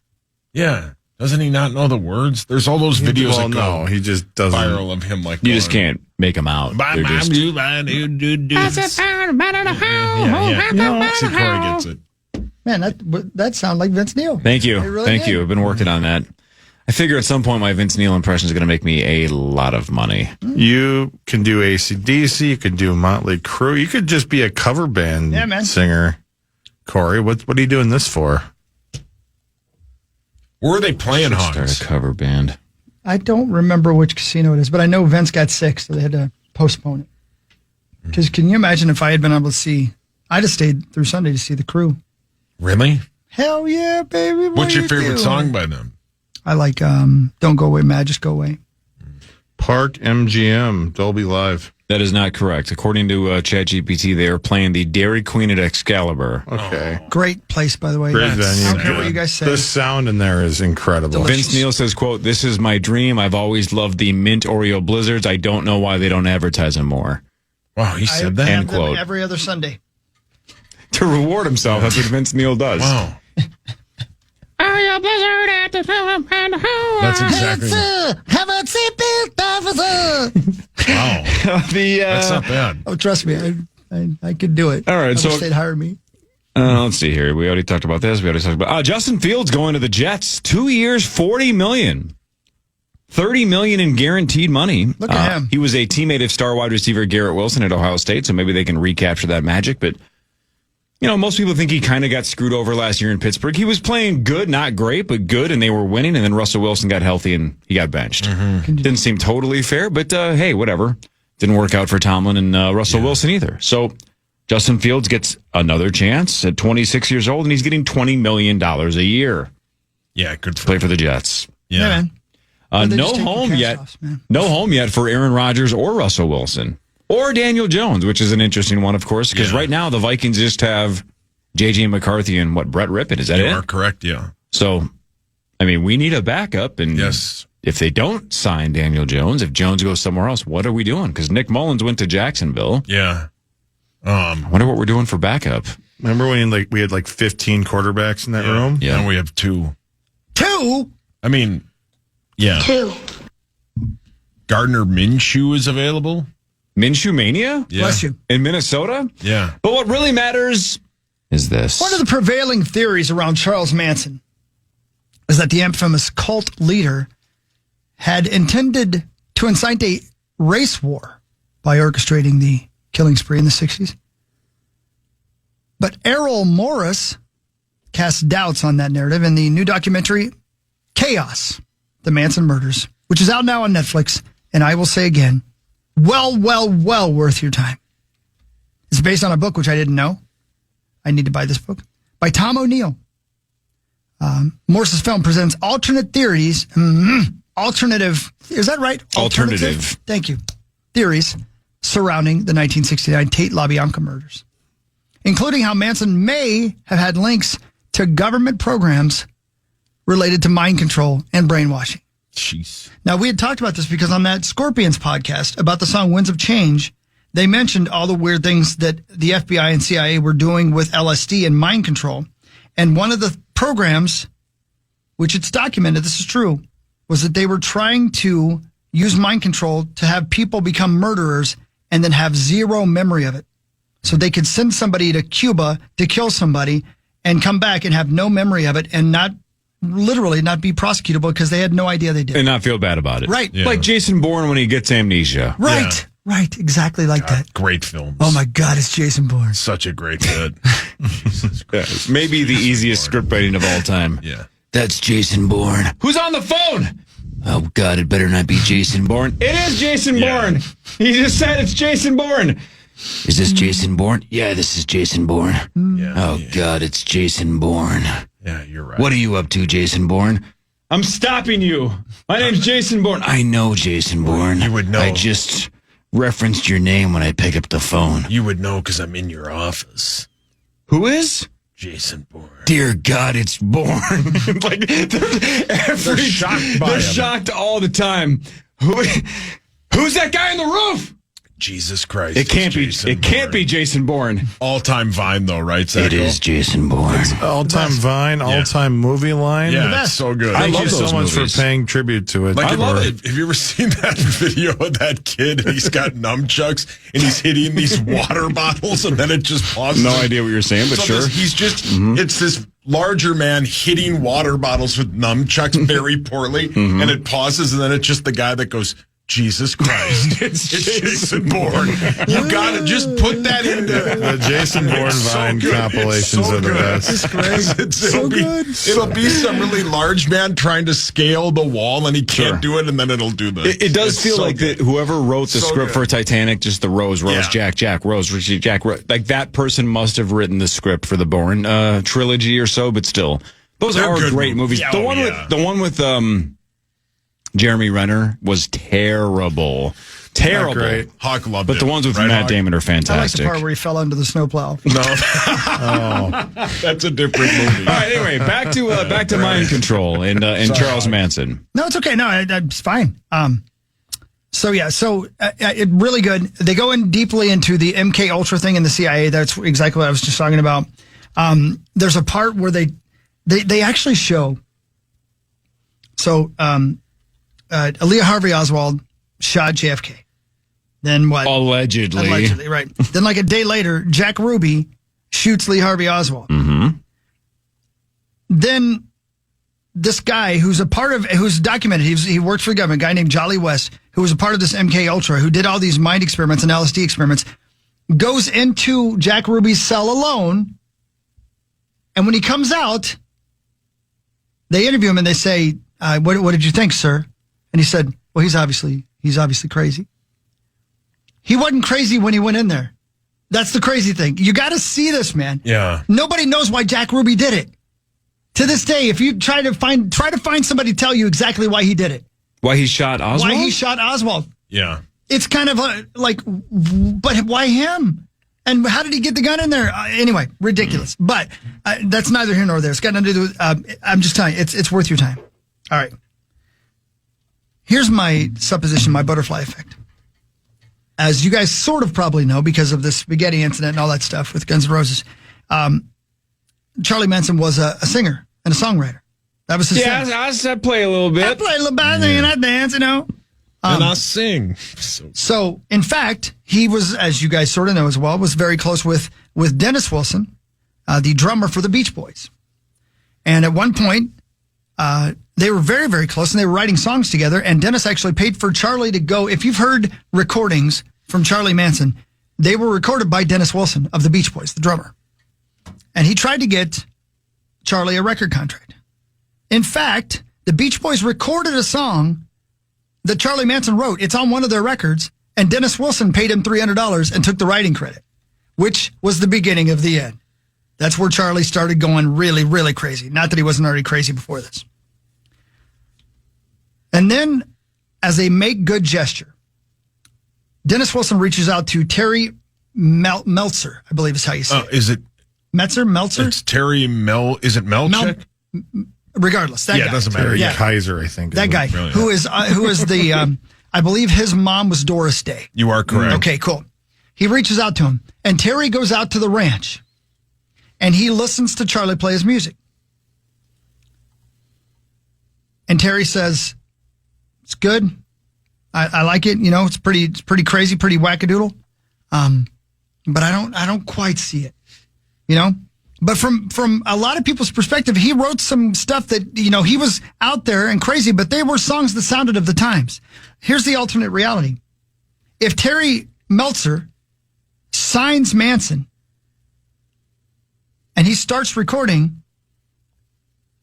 [SPEAKER 12] Yeah. Doesn't he not know the words? There's all those videos
[SPEAKER 9] Well,
[SPEAKER 12] that go
[SPEAKER 9] no, he just doesn't.
[SPEAKER 12] viral of him like
[SPEAKER 11] You just can't make them out. They're just-
[SPEAKER 12] See, Cory gets it.
[SPEAKER 7] Man, that sounded like Vince Neil.
[SPEAKER 11] Thank you.
[SPEAKER 7] It really
[SPEAKER 11] Thank
[SPEAKER 7] did.
[SPEAKER 11] you. I've been working on that. I figure at some point my Vince Neil impression is going to make me a lot of money.
[SPEAKER 9] You can do AC/DC. You could do Motley Crue. You could just be a cover band singer. Corey, what are you doing this for?
[SPEAKER 12] Where are they playing,
[SPEAKER 11] Start
[SPEAKER 12] Hans?
[SPEAKER 11] a cover band.
[SPEAKER 7] I don't remember which casino it is, but I know Vince got sick, so they had to postpone it. Because can you imagine if I had been able to see? I'd have stayed through Sunday to see the Crew.
[SPEAKER 12] Really?
[SPEAKER 7] Hell yeah, baby!
[SPEAKER 12] What's your favorite song by them?
[SPEAKER 7] I like "Don't Go Away, Mad, Just Go Away."
[SPEAKER 9] Park MGM, Dolby Live.
[SPEAKER 11] That is not correct. According to ChatGPT, they are playing the Dairy Queen at Excalibur.
[SPEAKER 9] Okay.
[SPEAKER 7] Great place, by the way.
[SPEAKER 9] Great venue.
[SPEAKER 7] I don't care what you guys say.
[SPEAKER 9] The sound in there is incredible.
[SPEAKER 11] Vince Neil says, quote, "This is my dream. I've always loved the mint Oreo blizzards. I don't know why they don't advertise them more."
[SPEAKER 12] Wow, he said that?
[SPEAKER 7] have
[SPEAKER 11] End
[SPEAKER 7] them
[SPEAKER 11] quote.
[SPEAKER 7] every other Sunday.
[SPEAKER 11] To reward himself, that's what Vince Neil does.
[SPEAKER 12] Wow.
[SPEAKER 11] Oreo blizzard at the
[SPEAKER 12] That's exactly.
[SPEAKER 7] Have a seatbelt, officer.
[SPEAKER 12] Wow. That's not bad.
[SPEAKER 7] Oh, trust me, I could do it.
[SPEAKER 11] All right,
[SPEAKER 7] I
[SPEAKER 11] so-
[SPEAKER 7] wish they'd hire me.
[SPEAKER 11] Let's see here. We already talked about this. We already talked about Justin Fields going to the Jets. 2 years, $40 million. $30 million in guaranteed money.
[SPEAKER 7] Look at him.
[SPEAKER 11] He was a teammate of star wide receiver Garrett Wilson at Ohio State, so maybe they can recapture that magic. But, you know, most people think he kind of got screwed over last year in Pittsburgh. He was playing good, not great, but good, and they were winning, and then Russell Wilson got healthy, and he got benched. Didn't seem totally fair, but hey, whatever. Didn't work out for Tomlin and Russell Wilson either. So Justin Fields gets another chance at 26 years old, and he's getting $20 million a year.
[SPEAKER 12] Yeah, good for
[SPEAKER 11] Play for the Jets.
[SPEAKER 7] Yeah, man. They
[SPEAKER 11] No
[SPEAKER 7] just take your
[SPEAKER 11] home
[SPEAKER 7] cast
[SPEAKER 11] yet.
[SPEAKER 7] offs, man.
[SPEAKER 11] No home yet for Aaron Rodgers or Russell Wilson or Daniel Jones, which is an interesting one, of course, because right now the Vikings just have J.J. McCarthy and Brett Rippon. Is that
[SPEAKER 12] You
[SPEAKER 11] it?
[SPEAKER 12] are correct, yeah.
[SPEAKER 11] So, I mean, we need a backup. And if they don't sign Daniel Jones, if Jones goes somewhere else, what are we doing? Because Nick Mullins went to Jacksonville.
[SPEAKER 12] Yeah.
[SPEAKER 11] I wonder what we're doing for backup.
[SPEAKER 9] Remember when we had like 15 quarterbacks in that room?
[SPEAKER 11] Yeah.
[SPEAKER 12] Now we have 2.
[SPEAKER 7] 2?
[SPEAKER 12] I mean, yeah.
[SPEAKER 5] 2.
[SPEAKER 12] Gardner Minshew is available.
[SPEAKER 11] Minshew Mania?
[SPEAKER 12] Yeah.
[SPEAKER 7] Bless you.
[SPEAKER 11] In Minnesota?
[SPEAKER 12] Yeah.
[SPEAKER 11] But what really matters is this.
[SPEAKER 7] One of the prevailing theories around Charles Manson is that the infamous cult leader had intended to incite a race war by orchestrating the killing spree in the 60s. But Errol Morris casts doubts on that narrative in the new documentary, Chaos, The Manson Murders, which is out now on Netflix. And I will say again, well worth your time. It's based on a book, which I didn't know. I need to buy this book. By Tom O'Neill. Morse's film presents alternate theories. Alternative. Is that right?
[SPEAKER 11] Alternative.
[SPEAKER 7] Thank you. Theories surrounding the 1969 Tate LaBianca murders, including how Manson may have had links to government programs related to mind control and brainwashing.
[SPEAKER 12] Jeez.
[SPEAKER 7] Now, we had talked about this because on that Scorpions podcast about the song Winds of Change, they mentioned all the weird things that the FBI and CIA were doing with LSD and mind control. And one of the programs, which it's documented, this is true, was that they were trying to use mind control to have people become murderers and then have zero memory of it. So they could send somebody to Cuba to kill somebody and come back and have no memory of it and not be prosecutable because they had no idea they did.
[SPEAKER 11] And not feel bad about it.
[SPEAKER 7] Right.
[SPEAKER 11] Yeah. Like Jason Bourne when he gets amnesia.
[SPEAKER 7] Right. Yeah. Right. Exactly like that.
[SPEAKER 12] Great films.
[SPEAKER 7] Oh my God, it's Jason Bourne.
[SPEAKER 12] Such a great fit. Jesus Christ.
[SPEAKER 11] Maybe the easiest script writing of all time.
[SPEAKER 12] Yeah.
[SPEAKER 2] That's Jason Bourne.
[SPEAKER 11] Who's on the phone?
[SPEAKER 2] Oh God, it better not be Jason Bourne.
[SPEAKER 11] It is Jason Bourne. He just said it's Jason Bourne.
[SPEAKER 2] Is this Jason Bourne? Yeah, this is Jason Bourne.
[SPEAKER 12] Yeah,
[SPEAKER 2] oh God, it's Jason Bourne.
[SPEAKER 12] Yeah, you're right.
[SPEAKER 2] What are you up to, Jason Bourne?
[SPEAKER 11] I'm stopping you. My name's Jason Bourne.
[SPEAKER 2] I know Jason Bourne.
[SPEAKER 12] You would know.
[SPEAKER 2] I just referenced your name when I pick up the phone.
[SPEAKER 12] You would know because I'm in your office.
[SPEAKER 11] Who is?
[SPEAKER 12] Jason Bourne.
[SPEAKER 2] Dear God, it's Bourne.
[SPEAKER 11] Like they're
[SPEAKER 12] shocked by
[SPEAKER 11] They're
[SPEAKER 12] him.
[SPEAKER 11] shocked all the time. Who's that guy on the roof?
[SPEAKER 12] Jesus Christ.
[SPEAKER 11] It can't be. It can't be Jason Bourne.
[SPEAKER 12] All-time Vine, though, right, Zach?
[SPEAKER 2] It is Jason Bourne.
[SPEAKER 9] All-time Vine, all-time movie line.
[SPEAKER 12] Yeah, it's so good.
[SPEAKER 9] Thank you so
[SPEAKER 11] those
[SPEAKER 9] much
[SPEAKER 11] movies.
[SPEAKER 9] for paying tribute to it.
[SPEAKER 12] Like,
[SPEAKER 11] I love it.
[SPEAKER 12] Have you ever seen that video of that kid? And he's got nunchucks and he's hitting these water bottles, and then it just pauses.
[SPEAKER 11] No idea what you're saying, but sure.
[SPEAKER 12] He's just, it's this larger man hitting water bottles with nunchucks very poorly, and it pauses, and then it's just the guy that goes, Jesus Christ. It's Jason Bourne. You got to just put that into
[SPEAKER 9] The Jason Bourne Vine compilations are the best.
[SPEAKER 7] It's great.
[SPEAKER 12] It'll be some really large man trying to scale the wall, and he can't do it, and then it'll do the.
[SPEAKER 11] It does feel like that whoever wrote the
[SPEAKER 12] So
[SPEAKER 11] script
[SPEAKER 12] good.
[SPEAKER 11] for Titanic, just the Rose,
[SPEAKER 12] Yeah.
[SPEAKER 11] Jack, Rose, Richie, Jack, like that person must have written the script for the Bourne trilogy or so, but still. Those
[SPEAKER 12] They're
[SPEAKER 11] are
[SPEAKER 12] good
[SPEAKER 11] great movies.
[SPEAKER 12] movies.
[SPEAKER 11] The one with Jeremy Renner was terrible. Terrible.
[SPEAKER 9] great.
[SPEAKER 12] Hawk loved
[SPEAKER 11] But
[SPEAKER 12] it.
[SPEAKER 11] the ones with
[SPEAKER 12] Right,
[SPEAKER 11] Matt
[SPEAKER 12] Hawk?
[SPEAKER 11] Damon are
[SPEAKER 7] I like the
[SPEAKER 11] fantastic.
[SPEAKER 7] part where he fell into the snowplow.
[SPEAKER 12] No. That's a different movie.
[SPEAKER 11] All right, anyway, back to mind control and Charles Manson.
[SPEAKER 7] No, it's okay. No, it's fine. It really good. They go in deeply into the MK Ultra thing in the CIA. That's exactly what I was just talking about. There's a part where they actually show. So, Aaliyah Harvey Oswald shot JFK. Then what?
[SPEAKER 11] Allegedly,
[SPEAKER 7] right. Then, like a day later, Jack Ruby shoots Lee Harvey Oswald.
[SPEAKER 11] Mm-hmm.
[SPEAKER 7] Then this guy who's documented, he worked for the government, a guy named Jolly West, who was a part of this MK Ultra, who did all these mind experiments and LSD experiments, goes into Jack Ruby's cell alone. And when he comes out, they interview him and they say, what did you think, sir? And he said, well, he's obviously crazy. He wasn't crazy when he went in there. That's the crazy thing. You got to see this, man.
[SPEAKER 12] Yeah.
[SPEAKER 7] Nobody knows why Jack Ruby did it. To this day, if you try to find somebody to tell you exactly why he did it.
[SPEAKER 11] Why he shot Oswald?
[SPEAKER 7] Why he shot Oswald.
[SPEAKER 12] Yeah.
[SPEAKER 7] It's kind of but why him? And how did he get the gun in there? Anyway, ridiculous. But that's neither here nor there. It's got nothing to do with, I'm just telling you, it's worth your time. All right. Here's my supposition, my butterfly effect. As you guys sort of probably know because of the spaghetti incident and all that stuff with Guns N' Roses, Charlie Manson was a singer and a songwriter. That was his thing.
[SPEAKER 11] I play a little bit.
[SPEAKER 7] I play a little bit and I dance, you know.
[SPEAKER 12] And I sing.
[SPEAKER 7] So, in fact, he was, as you guys sort of know as well, was very close with Dennis Wilson, the drummer for the Beach Boys. And at one point, they were very, very close, and they were writing songs together, and Dennis actually paid for Charlie to go. If you've heard recordings from Charlie Manson, they were recorded by Dennis Wilson of the Beach Boys, the drummer. And he tried to get Charlie a record contract. In fact, the Beach Boys recorded a song that Charlie Manson wrote. It's on one of their records, and Dennis Wilson paid him $300 and took the writing credit, which was the beginning of the end. That's where Charlie started going really, really crazy. Not that he wasn't already crazy before this. And then, as a make-good gesture, Dennis Wilson reaches out to Terry Meltzer, I believe is how you say it.
[SPEAKER 12] Is it
[SPEAKER 7] Meltzer?
[SPEAKER 12] It's Terry Is it Melchick?
[SPEAKER 7] Regardless, that guy.
[SPEAKER 12] It doesn't matter.
[SPEAKER 9] Terry Kaiser, I think.
[SPEAKER 7] That guy, who is the, I believe his mom was Doris Day.
[SPEAKER 12] You are correct.
[SPEAKER 7] Okay, cool. He reaches out to him, and Terry goes out to the ranch, and he listens to Charlie play his music. And Terry says, "It's good. I like it. You know, it's pretty crazy, pretty wackadoodle. But I don't quite see it. You know." But from a lot of people's perspective, he wrote some stuff that, you know, he was out there and crazy, but they were songs that sounded of the times. Here's the alternate reality. If Terry Meltzer signs Manson and he starts recording,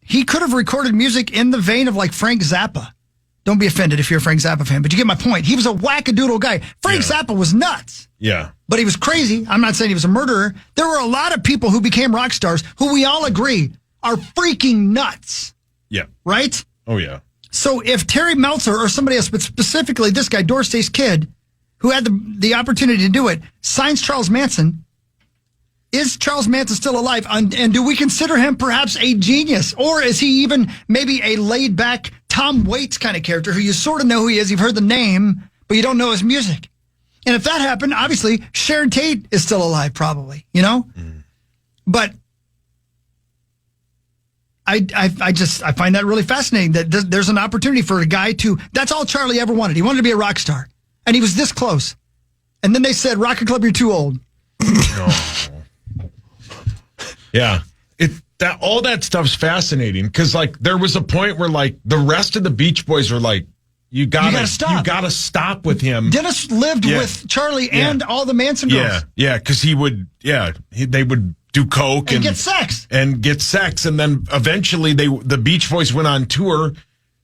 [SPEAKER 7] he could have recorded music in the vein of like Frank Zappa. Don't be offended if you're a Frank Zappa fan, but you get my point. He was a wackadoodle guy. Frank Zappa was nuts.
[SPEAKER 12] Yeah.
[SPEAKER 7] But he was crazy. I'm not saying he was a murderer. There were a lot of people who became rock stars who we all agree are freaking nuts.
[SPEAKER 12] Yeah.
[SPEAKER 7] Right?
[SPEAKER 12] Oh, yeah.
[SPEAKER 7] So if Terry Meltzer or somebody else, but specifically this guy, Doris Day's kid, who had the opportunity to do it, signs Charles Manson, is Charles Manson still alive? And do we consider him perhaps a genius? Or is he even maybe a laid-back Tom Waits kind of character who you sort of know who he is, you've heard the name, but you don't know his music? And if that happened, obviously, Sharon Tate is still alive, probably, you know? But I find that really fascinating that there's an opportunity for a guy to, that's all Charlie ever wanted. He wanted to be a rock star. And he was this close. And then they said, Rocket Club, you're too old.
[SPEAKER 12] No. Yeah. All that stuff's fascinating because, like, there was a point where, like, the rest of the Beach Boys were like, you gotta stop with him.
[SPEAKER 7] Dennis lived with Charlie and all the Manson girls.
[SPEAKER 12] Yeah, because they would do coke and
[SPEAKER 7] get sex.
[SPEAKER 12] And then eventually the Beach Boys went on tour,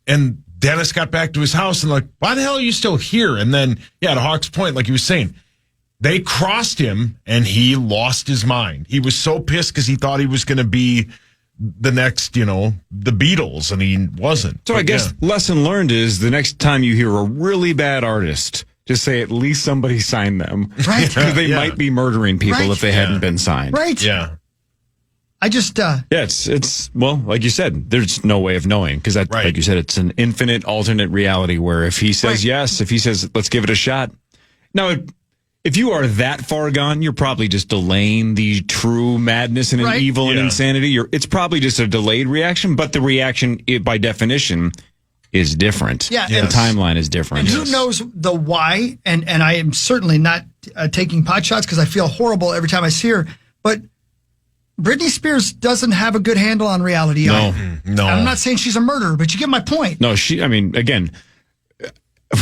[SPEAKER 12] and Dennis got back to his house and like, why the hell are you still here? And then, to Hawk's point, like he was saying, they crossed him and he lost his mind. He was so pissed because he thought he was going to be the next, the Beatles, and he wasn't.
[SPEAKER 11] So I guess lesson learned is the next time you hear a really bad artist, just say at least somebody signed them.
[SPEAKER 7] Right.
[SPEAKER 11] Because they might be murdering people if they hadn't been signed.
[SPEAKER 7] Right.
[SPEAKER 12] Yeah.
[SPEAKER 7] I just...
[SPEAKER 11] it's well, like you said, there's no way of knowing because like you said, it's an infinite alternate reality where if he says yes, if he says, let's give it a shot. Now, if you are that far gone, you're probably just delaying the true madness and evil and insanity. It's probably just a delayed reaction, but the reaction, by definition, is different.
[SPEAKER 7] Yeah,
[SPEAKER 11] the timeline is different.
[SPEAKER 7] And who knows the why? And I am certainly not taking pot shots because I feel horrible every time I see her. But Britney Spears doesn't have a good handle on reality.
[SPEAKER 11] No.
[SPEAKER 7] I'm not saying she's a murderer, but you get my point.
[SPEAKER 11] No, again,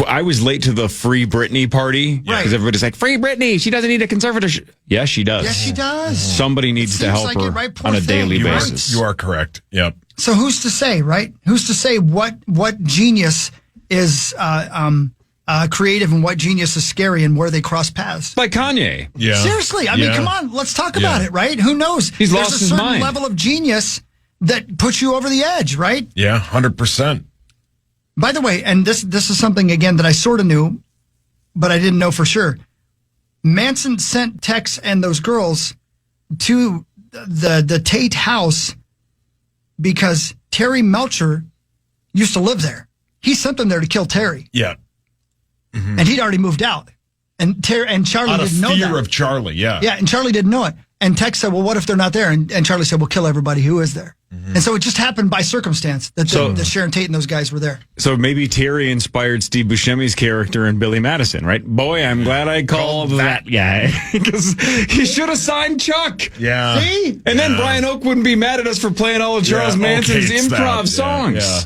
[SPEAKER 11] I was late to the Free Britney party because everybody's like, Free Britney, she doesn't need a conservatorship. Yes, she does.
[SPEAKER 7] Yes, she does.
[SPEAKER 11] Somebody needs to help her on a daily basis.
[SPEAKER 12] You are correct. Yep.
[SPEAKER 7] So who's to say, right? Who's to say what genius is creative and what genius is scary and where they cross paths?
[SPEAKER 11] Like Kanye.
[SPEAKER 12] Yeah.
[SPEAKER 7] Seriously, I mean, come on, let's talk about it, right? Who knows?
[SPEAKER 11] He's lost his mind.
[SPEAKER 7] There's a certain level of genius that puts you over the edge, right?
[SPEAKER 12] Yeah, 100%.
[SPEAKER 7] By the way, and this is something, again, that I sort of knew, but I didn't know for sure. Manson sent Tex and those girls to the Tate house because Terry Melcher used to live there. He sent them there to kill Terry.
[SPEAKER 12] Yeah. Mm-hmm.
[SPEAKER 7] And he'd already moved out. And Charlie didn't know that.
[SPEAKER 12] Out of fear of Charlie, yeah.
[SPEAKER 7] Yeah, and Charlie didn't know it. And Tex said, well, what if they're not there? And Charlie said, well, kill everybody who is there. Mm-hmm. And so it just happened by circumstance that Sharon Tate and those guys were there.
[SPEAKER 11] So maybe Terry inspired Steve Buscemi's character in Billy Madison, right? Boy, I'm glad I called that guy because he should have signed Chuck.
[SPEAKER 12] Yeah.
[SPEAKER 7] See?
[SPEAKER 11] And then Brian Oak wouldn't be mad at us for playing all of Charles Manson's improv songs.
[SPEAKER 12] Yeah.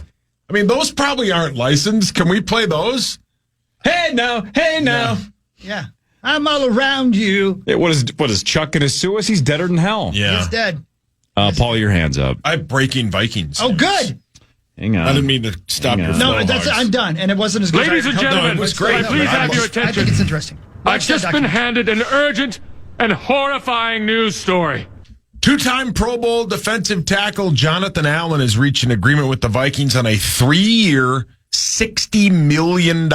[SPEAKER 12] I mean, those probably aren't licensed. Can we play those?
[SPEAKER 11] Hey now.
[SPEAKER 7] Yeah. I'm all around you.
[SPEAKER 11] What is Chuck gonna sue us? He's deader than hell.
[SPEAKER 12] Yeah.
[SPEAKER 7] He's dead.
[SPEAKER 11] Paul, your hand's up.
[SPEAKER 12] I have breaking Vikings.
[SPEAKER 7] Oh, good.
[SPEAKER 11] Hang on.
[SPEAKER 12] I didn't mean to stop your flow.
[SPEAKER 7] No, I'm done. And it wasn't as good.
[SPEAKER 6] Ladies and gentlemen,
[SPEAKER 12] it was great.
[SPEAKER 6] please have your
[SPEAKER 7] I
[SPEAKER 6] attention.
[SPEAKER 7] think it's interesting.
[SPEAKER 6] I've just been handed an urgent and horrifying news story.
[SPEAKER 12] Two-time Pro Bowl defensive tackle Jonathan Allen has reached an agreement with the Vikings on a 3-year, $60 million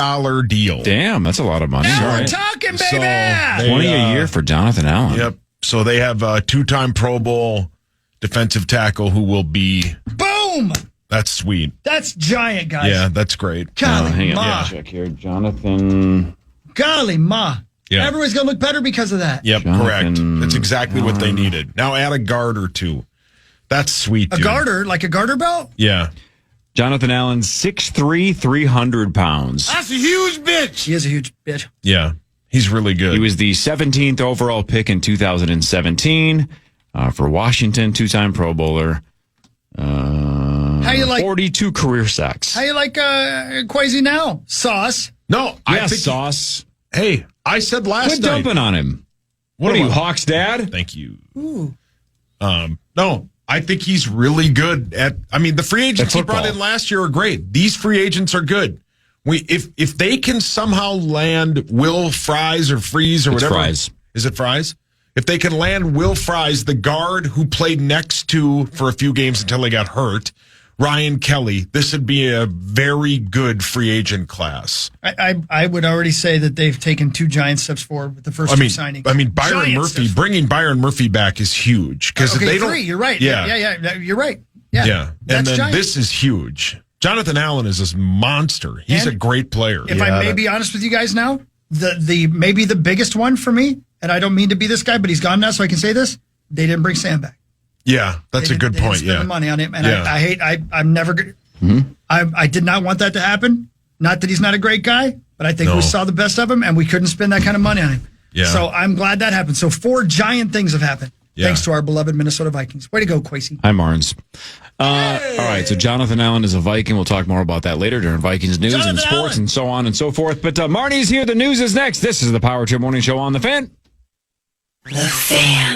[SPEAKER 12] deal.
[SPEAKER 11] Damn, that's a lot of money.
[SPEAKER 7] Now
[SPEAKER 11] All
[SPEAKER 7] we're
[SPEAKER 11] right.
[SPEAKER 7] talking,
[SPEAKER 12] So
[SPEAKER 7] baby.
[SPEAKER 11] 20 a year for Jonathan Allen.
[SPEAKER 12] Yep. So they have a two-time Pro Bowl defensive tackle who will be.
[SPEAKER 7] Boom.
[SPEAKER 12] That's sweet.
[SPEAKER 7] That's giant, guys.
[SPEAKER 12] Yeah, that's great.
[SPEAKER 7] Golly,
[SPEAKER 11] Hang on.
[SPEAKER 7] ma.
[SPEAKER 11] Check here. Jonathan.
[SPEAKER 7] Golly, ma.
[SPEAKER 12] Yeah.
[SPEAKER 7] Everyone's going to look better because of that.
[SPEAKER 12] Yep,
[SPEAKER 11] Jonathan
[SPEAKER 12] correct. That's exactly what they needed. Now add a guard or two. That's sweet,
[SPEAKER 7] A
[SPEAKER 12] dude.
[SPEAKER 7] garter, like a garter belt?
[SPEAKER 12] Yeah.
[SPEAKER 11] Jonathan Allen, 6'3", 300 pounds.
[SPEAKER 10] That's a huge bitch.
[SPEAKER 7] He is a huge bitch.
[SPEAKER 12] Yeah. He's really good.
[SPEAKER 11] He was the 17th overall pick in 2017 for Washington, two-time Pro Bowler.
[SPEAKER 7] How you like
[SPEAKER 11] 42 career sacks.
[SPEAKER 7] How you like Kwesi now? Sauce.
[SPEAKER 12] No, I
[SPEAKER 11] Yeah,
[SPEAKER 12] think
[SPEAKER 11] Sauce.
[SPEAKER 12] Hey, I said last
[SPEAKER 11] Quit
[SPEAKER 12] night.
[SPEAKER 11] dumping on him. What are you, Hawk's dad?
[SPEAKER 12] Thank you.
[SPEAKER 7] Ooh.
[SPEAKER 12] No, I think he's really good at. I mean, the free agents he brought in last year are great. These free agents are good. If they can somehow land Will Fries or Freeze or
[SPEAKER 11] It's
[SPEAKER 12] whatever.
[SPEAKER 11] Fries.
[SPEAKER 12] Is it Fries? If they can land Will Fries, the guard who played next to for a few games until he got hurt, Ryan Kelly, this would be a very good free agent class.
[SPEAKER 7] I would already say that they've taken two giant steps forward with the first two signings.
[SPEAKER 12] I mean, Byron
[SPEAKER 7] Giant
[SPEAKER 12] Murphy,
[SPEAKER 7] steps.
[SPEAKER 12] bringing Byron Murphy back is huge because
[SPEAKER 7] Okay,
[SPEAKER 12] if they don't.
[SPEAKER 7] three. You're right.
[SPEAKER 12] Yeah,
[SPEAKER 7] Yeah. You're right. Yeah.
[SPEAKER 12] And
[SPEAKER 7] That's
[SPEAKER 12] then
[SPEAKER 7] giant.
[SPEAKER 12] this is huge. Jonathan Allen is this monster. He's
[SPEAKER 7] And
[SPEAKER 12] a great player.
[SPEAKER 7] If I may be honest with you guys now, the maybe the biggest one for me, and I don't mean to be this guy, but he's gone now, so I can say this: they didn't bring Sam back.
[SPEAKER 12] Yeah, that's a good
[SPEAKER 7] They didn't
[SPEAKER 12] point.
[SPEAKER 7] spend
[SPEAKER 12] Yeah,
[SPEAKER 7] the money on him, and
[SPEAKER 12] Yeah.
[SPEAKER 7] I hate. I'm never. I did not want that to happen. Not that he's not a great guy, but I think
[SPEAKER 12] No.
[SPEAKER 7] we saw the best of him, and we couldn't spend that kind of money on him.
[SPEAKER 12] Yeah.
[SPEAKER 7] So I'm glad that happened. So 4 giant things have happened.
[SPEAKER 12] Yeah.
[SPEAKER 7] Thanks to our beloved Minnesota Vikings. Way to go, Kwesi.
[SPEAKER 11] Hi, Marnes. All right, so Jonathan Allen is a Viking. We'll talk more about that later during Vikings news
[SPEAKER 7] Jonathan
[SPEAKER 11] and sports
[SPEAKER 7] Allen.
[SPEAKER 11] and so on and so forth. But Marnie's here. The news is next. This is the Power Trip Morning Show on the Fan.
[SPEAKER 5] The Fan.